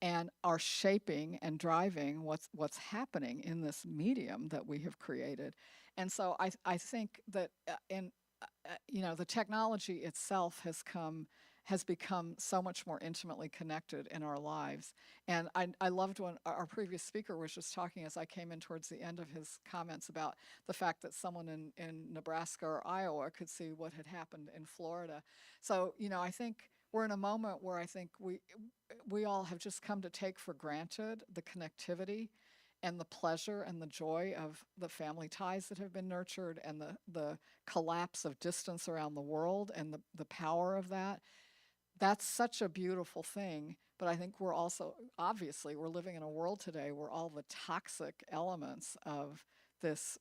and are shaping and driving what's happening in this medium that we have created. And so I think that the technology itself has come has become so much more intimately connected in our lives. And I loved when our previous speaker was just talking as I came in towards the end of his comments about the fact that someone in Nebraska or Iowa could see what had happened in Florida. So, I think we're in a moment where I think we all have just come to take for granted the connectivity and the pleasure and the joy of the family ties that have been nurtured, and the collapse of distance around the world, and the power of that. That's such a beautiful thing. But I think we're also, obviously, we're living in a world today where all the toxic elements of this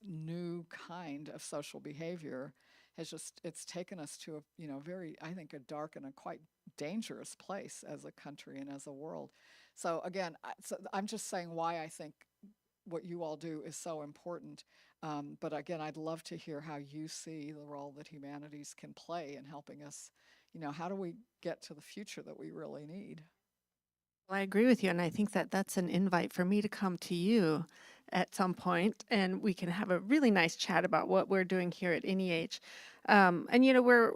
new kind of social behavior it's taken us to a very, I think, a dark and a quite dangerous place as a country and as a world. So again, I'm just saying why I think what you all do is so important. But again, I'd love to hear how you see the role that humanities can play in helping us. How do we get to the future that we really need? Well, I agree with you, and I think that that's an invite for me to come to you at some point, and we can have a really nice chat about what we're doing here at NEH. And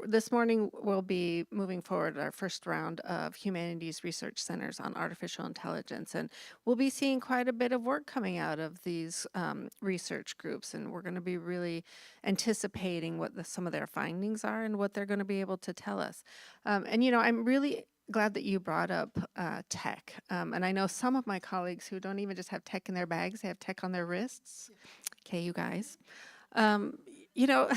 this morning we'll be moving forward our first round of humanities research centers on artificial intelligence, and we'll be seeing quite a bit of work coming out of these research groups, and we're going to be really anticipating what some of their findings are and what they're going to be able to tell us. And I'm really glad that you brought up tech. And I know some of my colleagues who don't even just have tech in their bags, they have tech on their wrists. Okay, you guys. You know,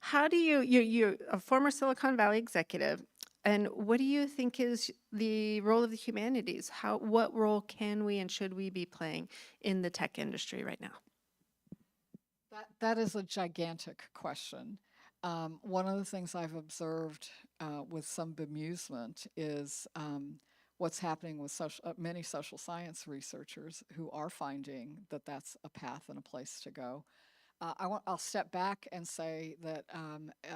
how do you're a former Silicon Valley executive, and what do you think is the role of the humanities? What role can we and should we be playing in the tech industry right now? That is a gigantic question. One of the things I've observed with some bemusement is what's happening with many social science researchers who are finding that that's a path and a place to go. I'll step back and say that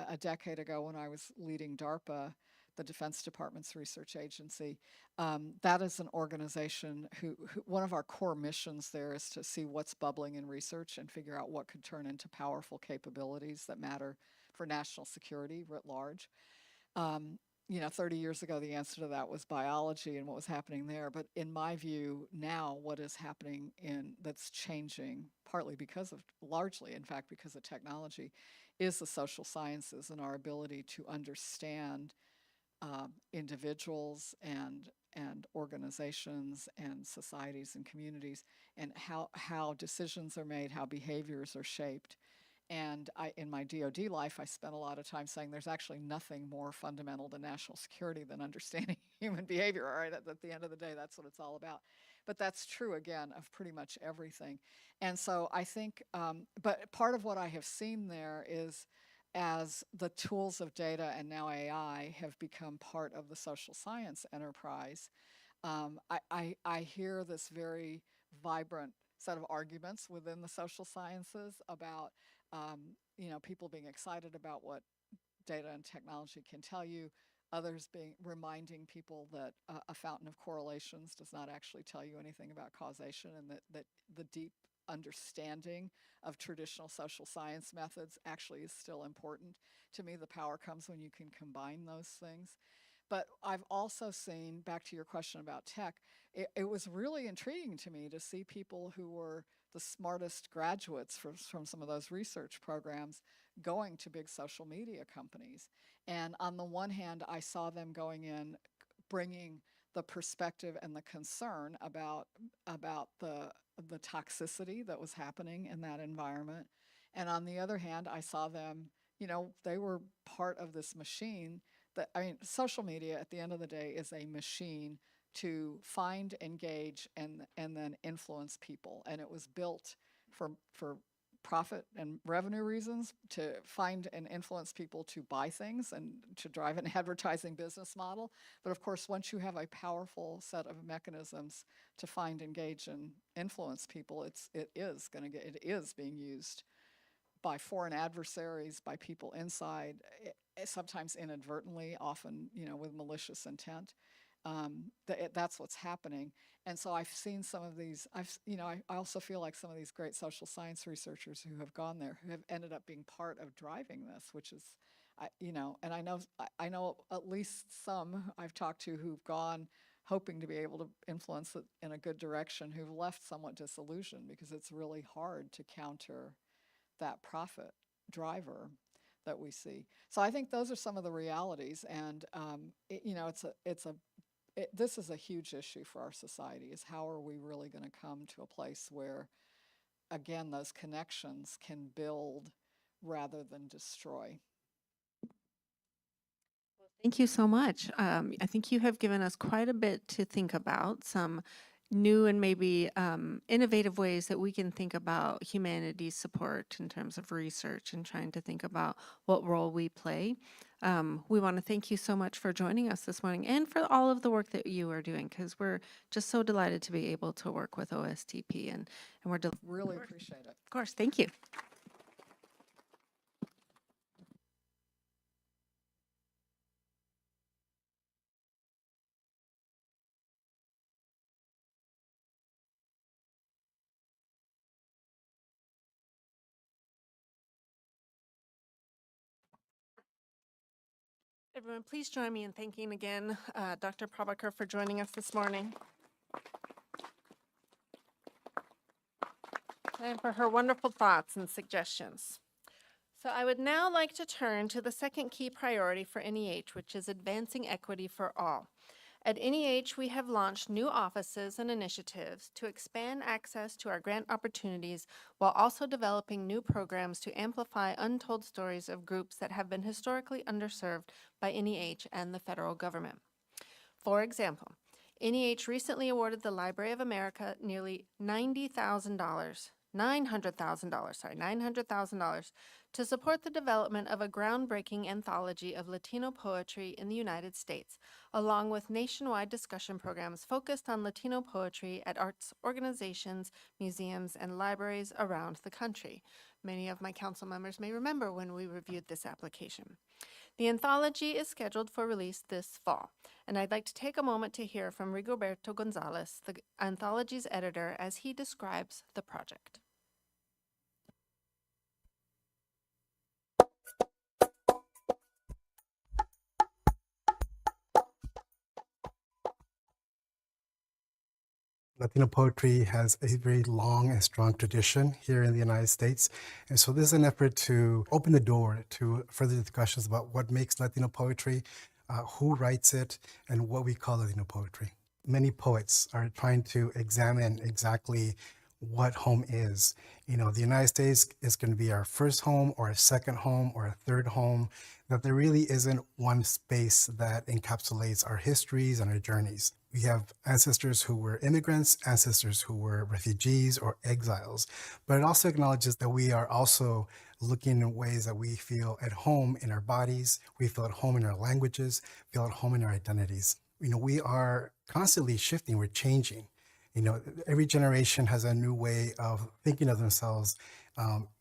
a decade ago, when I was leading DARPA, the Defense Department's research agency, that is an organization who one of our core missions there is to see what's bubbling in research and figure out what could turn into powerful capabilities that matter for national security writ large. 30 years ago, the answer to that was biology and what was happening there. But in my view, now what is happening that's changing, largely, in fact, because of technology, is the social sciences and our ability to understand individuals and organizations and societies and communities, and how decisions are made, how behaviors are shaped. And in my DoD life, I spent a lot of time saying there's actually nothing more fundamental to national security than understanding human behavior. All right, at the end of the day, that's what it's all about. But that's true, again, of pretty much everything. And so I think, but part of what I have seen there is, as the tools of data and now AI have become part of the social science enterprise, I hear this very vibrant set of arguments within the social sciences about people being excited about what data and technology can tell you, others reminding people that a fountain of correlations does not actually tell you anything about causation, and that the deep understanding of traditional social science methods actually is still important. To me, the power comes when you can combine those things. But I've also seen, back to your question about tech, it was really intriguing to me to see people who were the smartest graduates from some of those research programs going to big social media companies. And on the one hand, I saw them going in, bringing the perspective and the concern about the toxicity that was happening in that environment. And on the other hand, I saw them, they were part of this machine social media at the end of the day is a machine to find, engage, and then influence people. And it was built for profit and revenue reasons, to find and influence people to buy things and to drive an advertising business model. But of course, once you have a powerful set of mechanisms to find, engage, and influence people, it is being used by foreign adversaries, by people inside, sometimes inadvertently, often with malicious intent. That's what's happening. And so I've seen some of these. I also feel like some of these great social science researchers who have gone there, who have ended up being part of driving this, which is, And I know at least some I've talked to who've gone hoping to be able to influence it in a good direction, who've left somewhat disillusioned because it's really hard to counter that profit driver that we see. So I think those are some of the realities, and this is a huge issue for our society, is how are we really going to come to a place where, again, those connections can build rather than destroy. Thank you so much. I think you have given us quite a bit to think about, some new and maybe innovative ways that we can think about humanities support in terms of research and trying to think about what role we play. We want to thank you so much for joining us this morning and for all of the work that you are doing, because we're just so delighted to be able to work with OSTP, and we're really appreciate it. Of course, thank you. Everyone, please join me in thanking again Dr. Prabhakar for joining us this morning, and for her wonderful thoughts and suggestions. So I would now like to turn to the second key priority for NEH, which is advancing equity for all. At NEH, we have launched new offices and initiatives to expand access to our grant opportunities while also developing new programs to amplify untold stories of groups that have been historically underserved by NEH and the federal government. For example, NEH recently awarded the Library of America nearly $900,000 to support the development of a groundbreaking anthology of Latino poetry in the United States, along with nationwide discussion programs focused on Latino poetry at arts organizations, museums, and libraries around the country. Many of my council members may remember when we reviewed this application. The anthology is scheduled for release this fall, and I'd like to take a moment to hear from Rigoberto Gonzalez, the anthology's editor, as he describes the project. Latino poetry has a very long and strong tradition here in the United States. And so this is an effort to open the door to further discussions about what makes Latino poetry, who writes it, and what we call Latino poetry. Many poets are trying to examine exactly what home is. You know, the United States is going to be our first home or a second home or a third home, that there really isn't one space that encapsulates our histories and our journeys. We have ancestors who were immigrants, ancestors who were refugees or exiles, but it also acknowledges that we are also looking in ways that we feel at home in our bodies, we feel at home in our languages, feel at home in our identities. You know, we are constantly shifting, we're changing. You know, every generation has a new way of thinking of themselves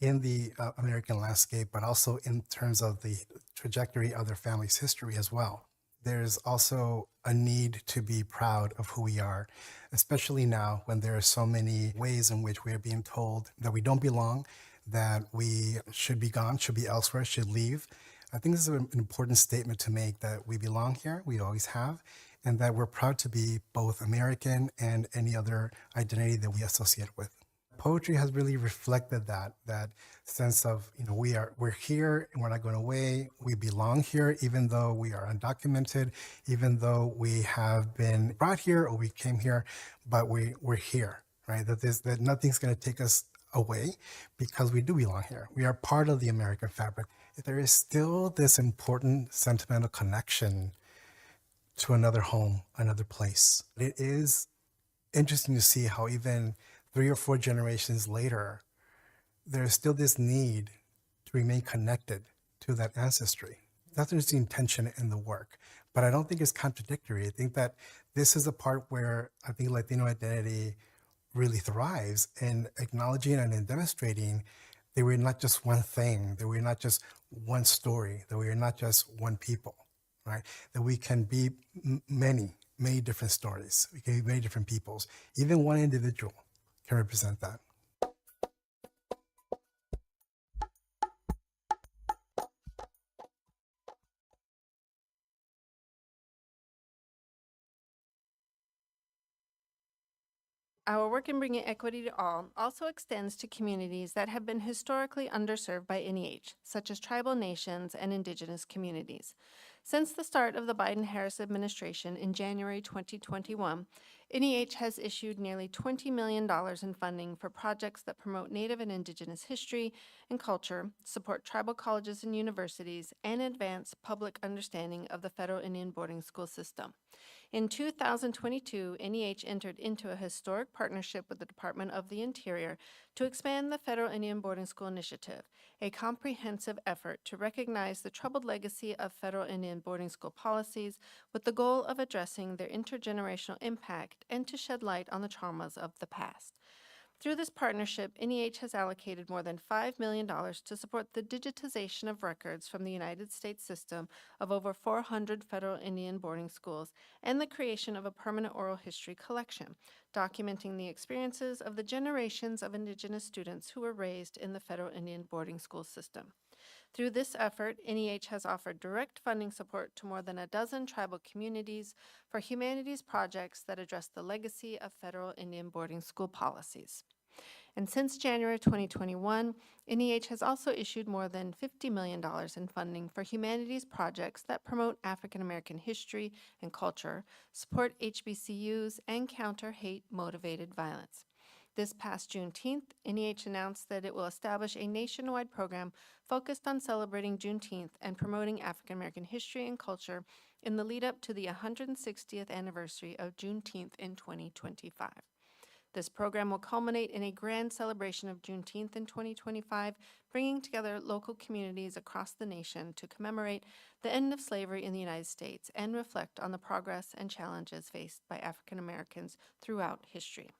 in the American landscape, but also in terms of the trajectory of their family's history as well. There's also a need to be proud of who we are, especially now when there are so many ways in which we are being told that we don't belong, that we should be gone, should be elsewhere, should leave. I think this is an important statement to make, that we belong here, we always have, and that we're proud to be both American and any other identity that we associate with. Poetry has really reflected that sense of, you know, we're here and we're not going away. We belong here, even though we are undocumented, even though we have been brought here or we came here, but we're here, right? That nothing's going to take us away because we do belong here. We are part of the American fabric. There is still this important sentimental connection to another home, another place. It is interesting to see how even 3 or 4 generations later, there's still this need to remain connected to that ancestry. That's an interesting tension in the work, but I don't think it's contradictory. I think that this is the part where I think Latino identity really thrives in acknowledging and in demonstrating that we're not just one thing, that we're not just one story, that we are not just one people, right? That we can be many different stories. We can be many different peoples. Even one individual can represent that. our work in bringing equity to all also extends to communities that have been historically underserved by NEH, such as tribal nations and indigenous communities. Since the start of the Biden-Harris administration in January 2021, NEH has issued nearly $20 million in funding for projects that promote Native and Indigenous history and culture, support tribal colleges and universities, and advance public understanding of the federal Indian boarding school system. In 2022, NEH entered into a historic partnership with the Department of the Interior to expand the Federal Indian Boarding School Initiative, a comprehensive effort to recognize the troubled legacy of federal Indian boarding school policies with the goal of addressing their intergenerational impact and to shed light on the traumas of the past. Through this partnership, NEH has allocated more than $5 million to support the digitization of records from the United States system of over 400 federal Indian boarding schools and the creation of a permanent oral history collection, documenting the experiences of the generations of Indigenous students who were raised in the federal Indian boarding school system. Through this effort, NEH has offered direct funding support to more than a dozen tribal communities for humanities projects that address the legacy of federal Indian boarding school policies. And since January 2021, NEH has also issued more than $50 million in funding for humanities projects that promote African American history and culture, support HBCUs, and counter hate-motivated violence. This past Juneteenth, NEH announced that it will establish a nationwide program focused on celebrating Juneteenth and promoting African American history and culture in the lead up to the 160th anniversary of Juneteenth in 2025. This program will culminate in a grand celebration of Juneteenth in 2025, bringing together local communities across the nation to commemorate the end of slavery in the United States and reflect on the progress and challenges faced by African Americans throughout history.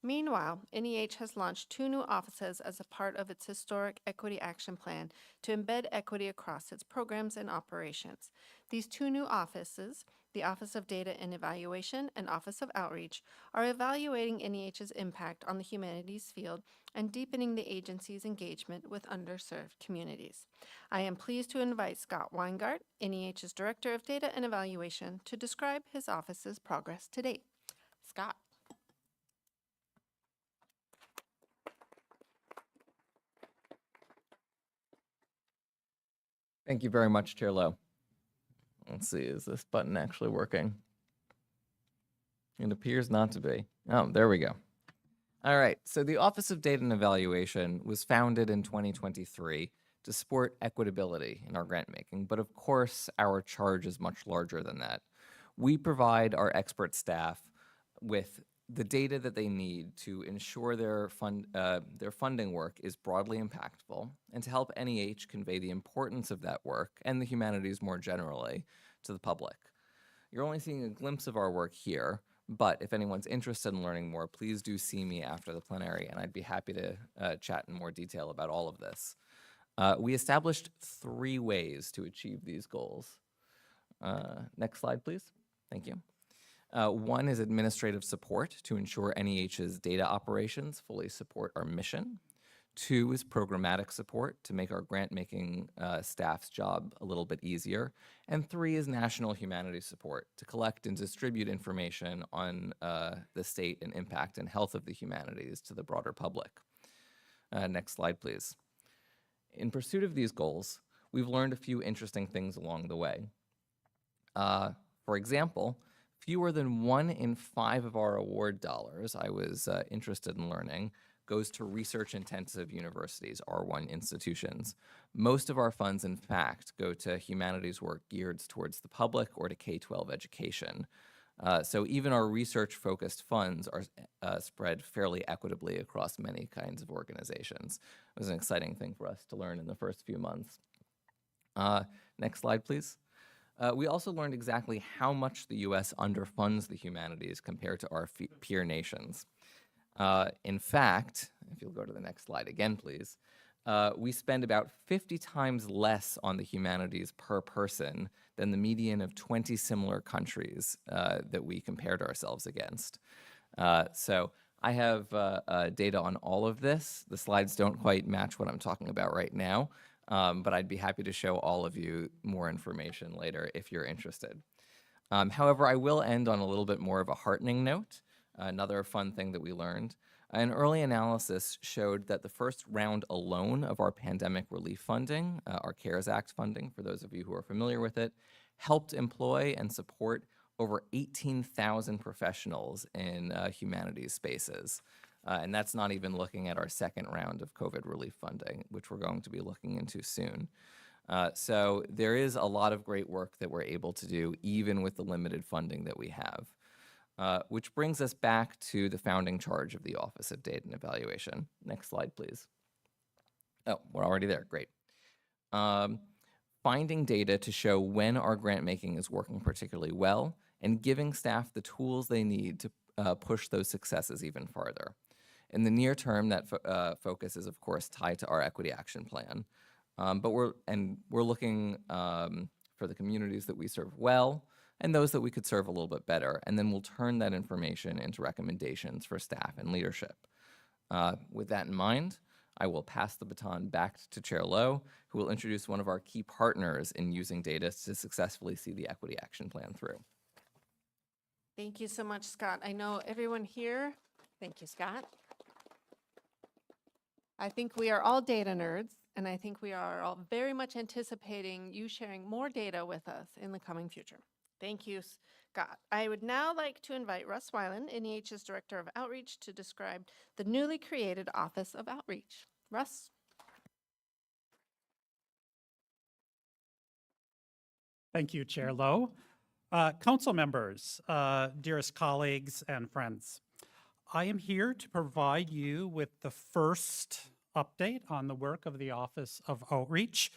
Meanwhile, NEH has launched 2 new offices as a part of its historic Equity Action Plan to embed equity across its programs and operations. These 2 new offices, the Office of Data and Evaluation and Office of Outreach, are evaluating NEH's impact on the humanities field and deepening the agency's engagement with underserved communities. I am pleased to invite Scott Weingart, NEH's Director of Data and Evaluation, to describe his office's progress to date. Scott. Thank you very much, Chair Lowe. Let's see, is this button actually working? It appears not to be. Oh, there we go. All right, so the Office of Data and Evaluation was founded in 2023 to support equitability in our grant making, but of course, our charge is much larger than that. We provide our expert staff with the data that they need to ensure their funding work is broadly impactful and to help NEH convey the importance of that work and the humanities more generally to the public. You're only seeing a glimpse of our work here, but if anyone's interested in learning more, please do see me after the plenary, and I'd be happy to chat in more detail about all of this. We established 3 ways to achieve these goals. Next slide, please. Thank you. 1 is administrative support to ensure NEH's data operations fully support our mission. 2 is programmatic support to make our grant-making staff's job a little bit easier. And 3 is national humanities support to collect and distribute information on the state and impact and health of the humanities to the broader public. Next slide, please. In pursuit of these goals, we've learned a few interesting things along the way. For example, fewer than 1 in 5 of our award dollars, I was interested in learning, goes to research-intensive universities, R1 institutions. Most of our funds, in fact, go to humanities work geared towards the public or to K-12 education. So even our research-focused funds are spread fairly equitably across many kinds of organizations. It was an exciting thing for us to learn in the first few months. Next slide, please. We also learned exactly how much the U.S. underfunds the humanities compared to our peer nations. In fact, if you'll go to the next slide again, please, we spend about 50 times less on the humanities per person than the median of 20 similar countries that we compared ourselves against. So I have data on all of this. The slides don't quite match what I'm talking about right now. But I'd be happy to show all of you more information later if you're interested. However, I will end on a little bit more of a heartening note. another fun thing that we learned. An early analysis showed that the first round alone of our pandemic relief funding, our CARES Act funding, for those of you who are familiar with it, helped employ and support over 18,000 professionals in humanities spaces. And that's not even looking at our second round of COVID relief funding, which we're going to be looking into soon. So there is a lot of great work that we're able to do, even with the limited funding that we have. Which brings us back to the founding charge of the Office of Data and Evaluation. Next slide, please. Oh, we're already there, great. Finding data to show when our grant making is working particularly well, and giving staff the tools they need to push those successes even farther. In the near term, that focus is, of course, tied to our equity action plan. But we're looking for the communities that we serve well, and those that we could serve a little bit better, and then we'll turn that information into recommendations for staff and leadership. With that in mind, I will pass the baton back to Chair Lowe, who will introduce one of our key partners in using data to successfully see the equity action plan through. Thank you so much, Scott. I know everyone here, thank you, Scott. I think we are all data nerds, and I think we are all very much anticipating you sharing more data with us in the coming future. Thank you, Scott. I would now like to invite Russ Weiland, NEH's Director of Outreach, to describe the newly created Office of Outreach. Russ? Thank you, Chair Lowe. Council members, dearest colleagues and friends, I am here to provide you with the first update on the work of the Office of Outreach.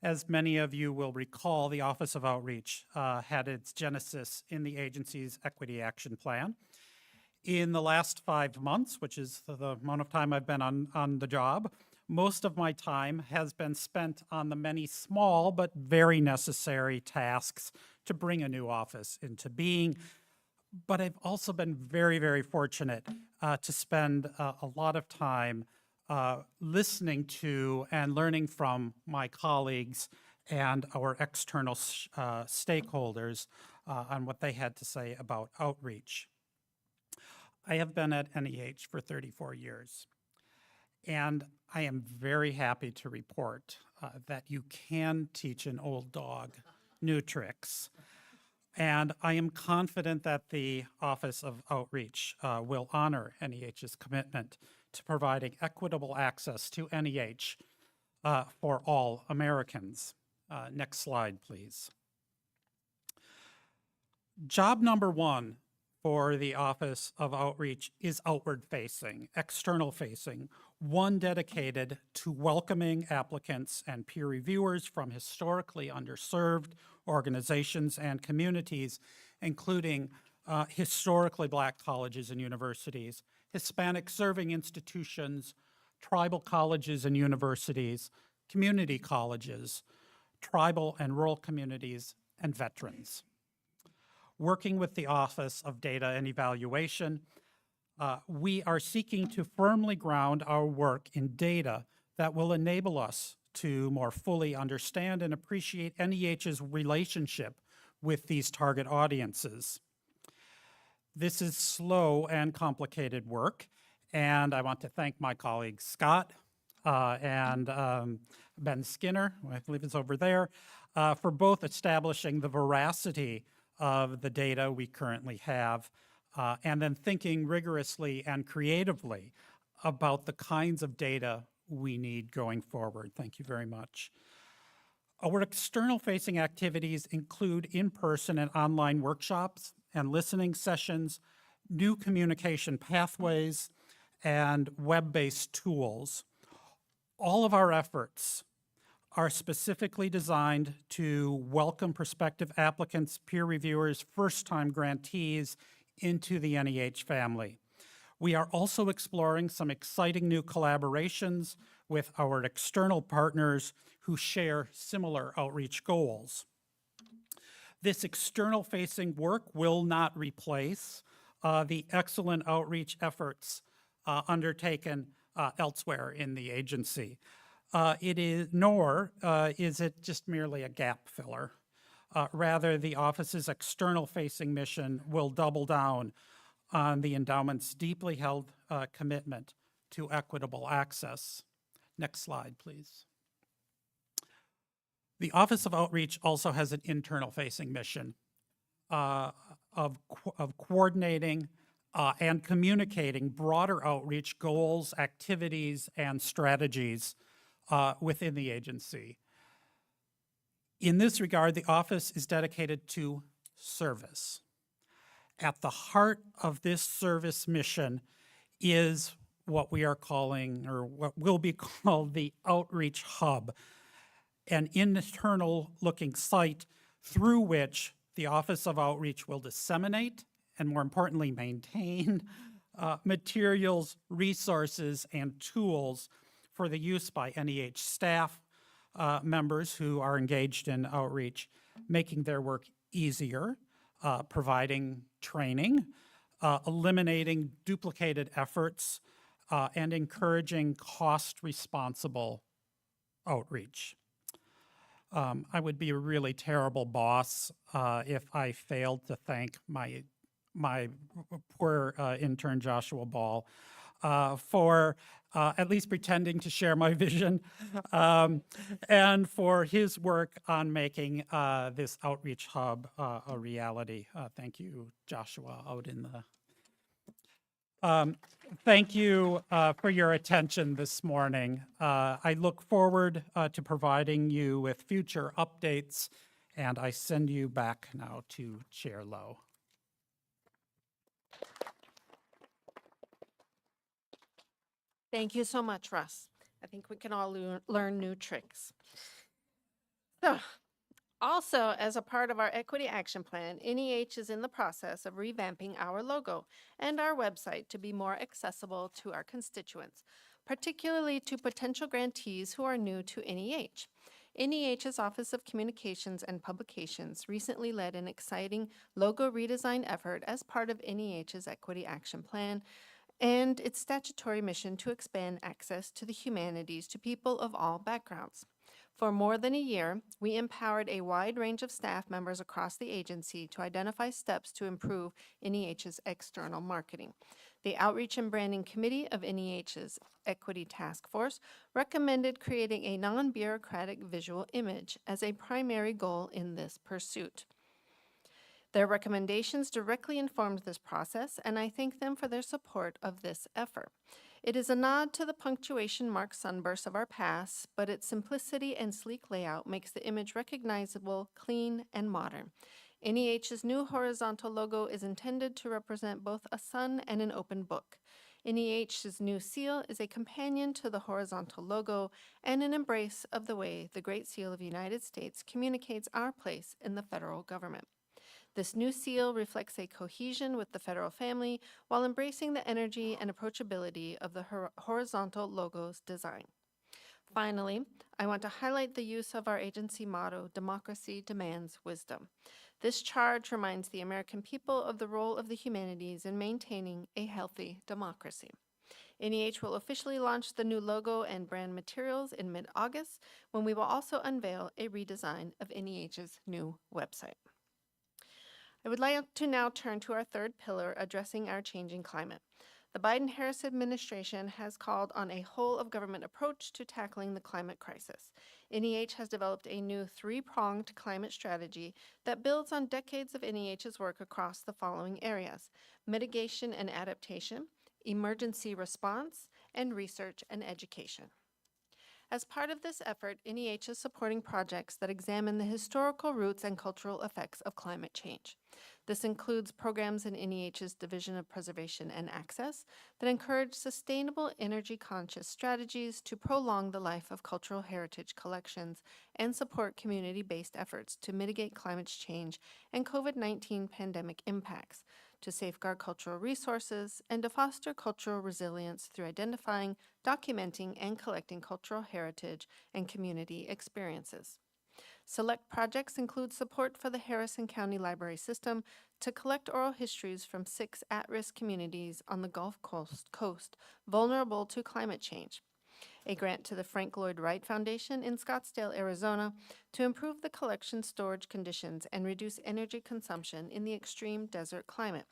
As many of you will recall, the Office of Outreach had its genesis in the agency's Equity Action Plan. In the last 5 months, which is the amount of time I've been on the job, most of my time has been spent on the many small but very necessary tasks to bring a new office into being. But I've also been very, very fortunate to spend a lot of time listening to and learning from my colleagues and our external stakeholders on what they had to say about outreach. I have been at NEH for 34 years, and I am very happy to report that you can teach an old dog new tricks. And I am confident that the Office of Outreach will honor NEH's commitment to providing equitable access to NEH for all Americans. Next slide, please. Job number one for the Office of Outreach is outward-facing, external-facing, one dedicated to welcoming applicants and peer reviewers from historically underserved organizations and communities, including historically Black colleges and universities, Hispanic serving institutions, tribal colleges and universities, community colleges, tribal and rural communities, and veterans. Working with the Office of Data and Evaluation, we are seeking to firmly ground our work in data that will enable us to more fully understand and appreciate NEH's relationship with these target audiences. This is slow and complicated work, and I want to thank my colleagues Scott and Ben Skinner, who I believe is over there, for both establishing the veracity of the data we currently have, and then thinking rigorously and creatively about the kinds of data we need going forward. Thank you very much. Our external-facing activities include in-person and online workshops and listening sessions, new communication pathways, and web-based tools. All of our efforts are specifically designed to welcome prospective applicants, peer reviewers, first-time grantees into the NEH family. We are also exploring some exciting new collaborations with our external partners who share similar outreach goals. This external-facing work will not replace the excellent outreach efforts undertaken elsewhere in the agency. Nor is it just merely a gap filler. Rather, the office's external-facing mission will double down on the endowment's deeply held commitment to equitable access. Next slide, please. The Office of Outreach also has an internal-facing mission of coordinating and communicating broader outreach goals, activities, and strategies within the agency. In this regard, the office is dedicated to service. At the heart of this service mission is what we are calling, or what will be called, the Outreach Hub, an internal-looking site through which the Office of Outreach will disseminate and, more importantly, maintain materials, resources, and tools for the use by NEH staff members who are engaged in outreach, making their work easier, providing training, eliminating duplicated efforts, and encouraging cost-responsible outreach. I would be a really terrible boss if I failed to thank my poor intern Joshua Ball for at least pretending to share my vision and for his work on making this outreach hub a reality. Thank you, Joshua, out in the... Thank you for your attention this morning. I look forward to providing you with future updates, and I send you back now to Chair Lowe. Thank you so much, Russ. I think we can all learn new tricks. So, also, as a part of our Equity Action Plan, NEH is in the process of revamping our logo and our website to be more accessible to our constituents, particularly to potential grantees who are new to NEH. NEH's Office of Communications and Publications recently led an exciting logo redesign effort as part of NEH's Equity Action Plan and its statutory mission to expand access to the humanities to people of all backgrounds. For more than a year, we empowered a wide range of staff members across the agency to identify steps to improve NEH's external marketing. The Outreach and Branding Committee of NEH's Equity Task Force recommended creating a non-bureaucratic visual image as a primary goal in this pursuit. Their recommendations directly informed this process, and I thank them for their support of this effort. It is a nod to the punctuation-marked sunbursts of our past, but its simplicity and sleek layout makes the image recognizable, clean, and modern. NEH's new horizontal logo is intended to represent both a sun and an open book. NEH's new seal is a companion to the horizontal logo and an embrace of the way the Great Seal of the United States communicates our place in the federal government. This new seal reflects a cohesion with the federal family while embracing the energy and approachability of the horizontal logo's design. Finally, I want to highlight the use of our agency motto, "Democracy Demands Wisdom." This charge reminds the American people of the role of the humanities in maintaining a healthy democracy. NEH will officially launch the new logo and brand materials in mid-August, when we will also unveil a redesign of NEH's new website. I would like to now turn to our third pillar, addressing our changing climate. The Biden-Harris administration has called on a whole-of-government approach to tackling the climate crisis. NEH has developed a new three-pronged climate strategy that builds on decades of NEH's work across the following areas: mitigation and adaptation, emergency response, and research and education. As part of this effort, NEH is supporting projects that examine the historical roots and cultural effects of climate change. This includes programs in NEH's Division of Preservation and Access that encourage sustainable, energy-conscious strategies to prolong the life of cultural heritage collections and support community-based efforts to mitigate climate change and COVID-19 pandemic impacts, to safeguard cultural resources, and to foster cultural resilience through identifying, documenting, and collecting cultural heritage and community experiences. Select projects include support for the Harrison County Library System to collect oral histories from 6 at-risk communities on the Gulf Coast vulnerable to climate change, a grant to the Frank Lloyd Wright Foundation in Scottsdale, Arizona, to improve the collection storage conditions and reduce energy consumption in the extreme desert climate,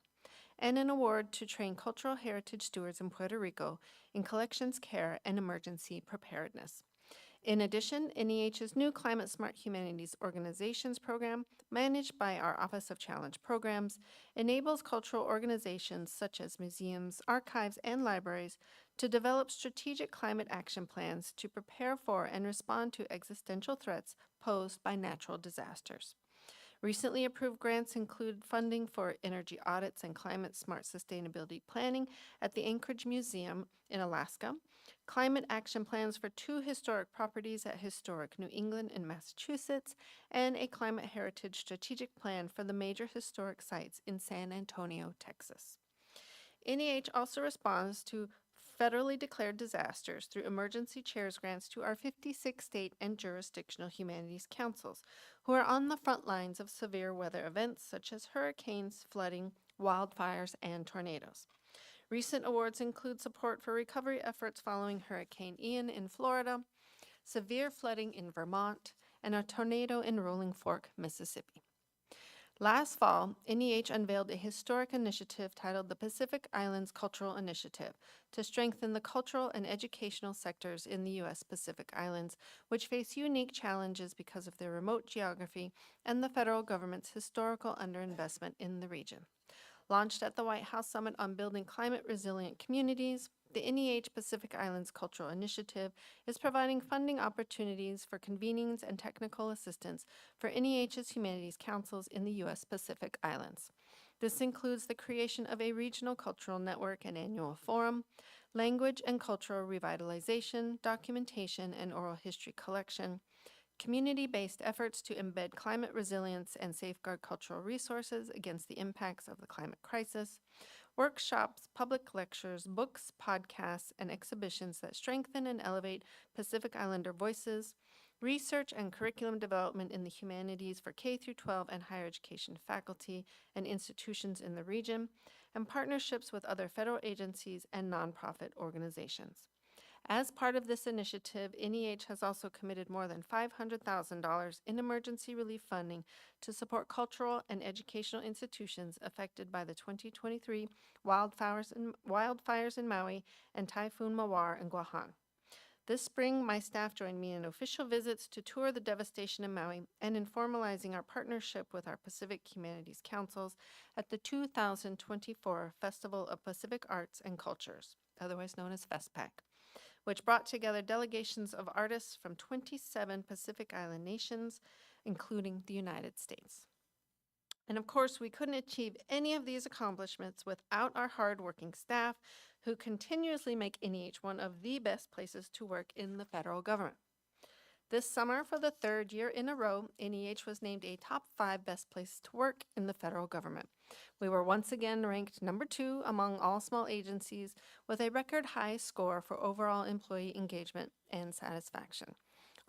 and an award to train cultural heritage stewards in Puerto Rico in collections care and emergency preparedness. In addition, NEH's new Climate Smart Humanities Organizations program, managed by our Office of Challenge Programs, enables cultural organizations such as museums, archives, and libraries to develop strategic climate action plans to prepare for and respond to existential threats posed by natural disasters. Recently approved grants include funding for energy audits and climate smart sustainability planning at the Anchorage Museum in Alaska, climate action plans for 2 historic properties at historic New England and Massachusetts, and a climate heritage strategic plan for the major historic sites in San Antonio, Texas. NEH also responds to federally declared disasters through emergency chairs grants to our 56 state and jurisdictional humanities councils, who are on the front lines of severe weather events such as hurricanes, flooding, wildfires, and tornadoes. Recent awards include support for recovery efforts following Hurricane Ian in Florida, severe flooding in Vermont, and a tornado in Rolling Fork, Mississippi. Last fall, NEH unveiled a historic initiative titled the Pacific Islands Cultural Initiative to strengthen the cultural and educational sectors in the U.S. Pacific Islands, which face unique challenges because of their remote geography and the federal government's historical underinvestment in the region. Launched at the White House Summit on Building Climate Resilient Communities, the NEH Pacific Islands Cultural Initiative is providing funding opportunities for convenings and technical assistance for NEH's humanities councils in the U.S. Pacific Islands. This includes the creation of a regional cultural network and annual forum, language and cultural revitalization, documentation and oral history collection, community-based efforts to embed climate resilience and safeguard cultural resources against the impacts of the climate crisis, workshops, public lectures, books, podcasts, and exhibitions that strengthen and elevate Pacific Islander voices, research and curriculum development in the humanities for K-12 and higher education faculty and institutions in the region, and partnerships with other federal agencies and nonprofit organizations. As part of this initiative, NEH has also committed more than $500,000 in emergency relief funding to support cultural and educational institutions affected by the 2023 wildfires in Maui and Typhoon Mawar in Guahan. This spring, my staff joined me in official visits to tour the devastation in Maui and in formalizing our partnership with our Pacific Humanities Councils at the 2024 Festival of Pacific Arts and Cultures, otherwise known as FESPAC, which brought together delegations of artists from 27 Pacific Island nations, including the United States. And of course, we couldn't achieve any of these accomplishments without our hardworking staff, who continuously make NEH one of the best places to work in the federal government. This summer, for the 3rd year in a row, NEH was named a top 5 best places to work in the federal government. We were once again ranked number 2 among all small agencies with a record high score for overall employee engagement and satisfaction.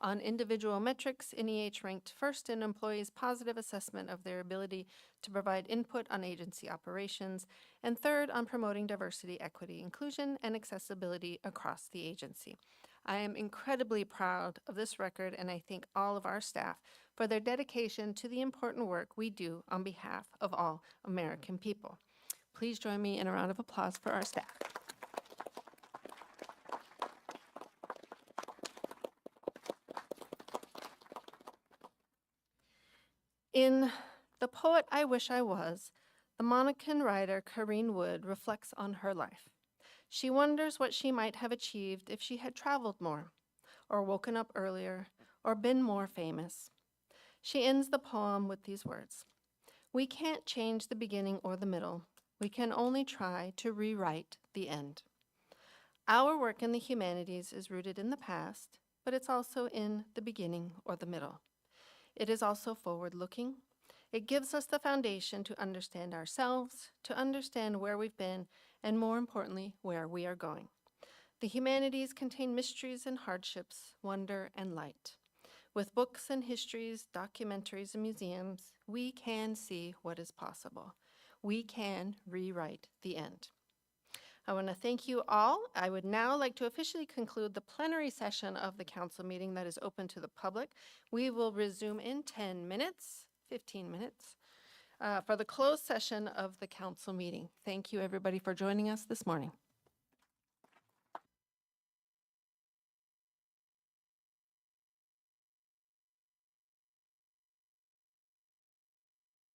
On individual metrics, NEH ranked first in employees' positive assessment of their ability to provide input on agency operations, and third on promoting diversity, equity, inclusion, and accessibility across the agency. I am incredibly proud of this record, and I thank all of our staff for their dedication to the important work we do on behalf of all American people. Please join me in a round of applause for our staff. In The Poet I Wish I Was, the Monacan writer Corinne Wood reflects on her life. She wonders what she might have achieved if she had traveled more, or woken up earlier, or been more famous. She ends the poem with these words: "We can't change the beginning or the middle. We can only try to rewrite the end." Our work in the humanities is rooted in the past, but it's also in the beginning or the middle. It is also forward-looking. It gives us the foundation to understand ourselves, to understand where we've been, and more importantly, where we are going. The humanities contain mysteries and hardships, wonder and light. With books and histories, documentaries and museums, we can see what is possible. We can rewrite the end. I want to thank you all. I would now like to officially conclude the plenary session of the council meeting that is open to the public. We will resume in 10 minutes, 15 minutes. for the closed session of the council meeting. Thank you, everybody, for joining us this morning.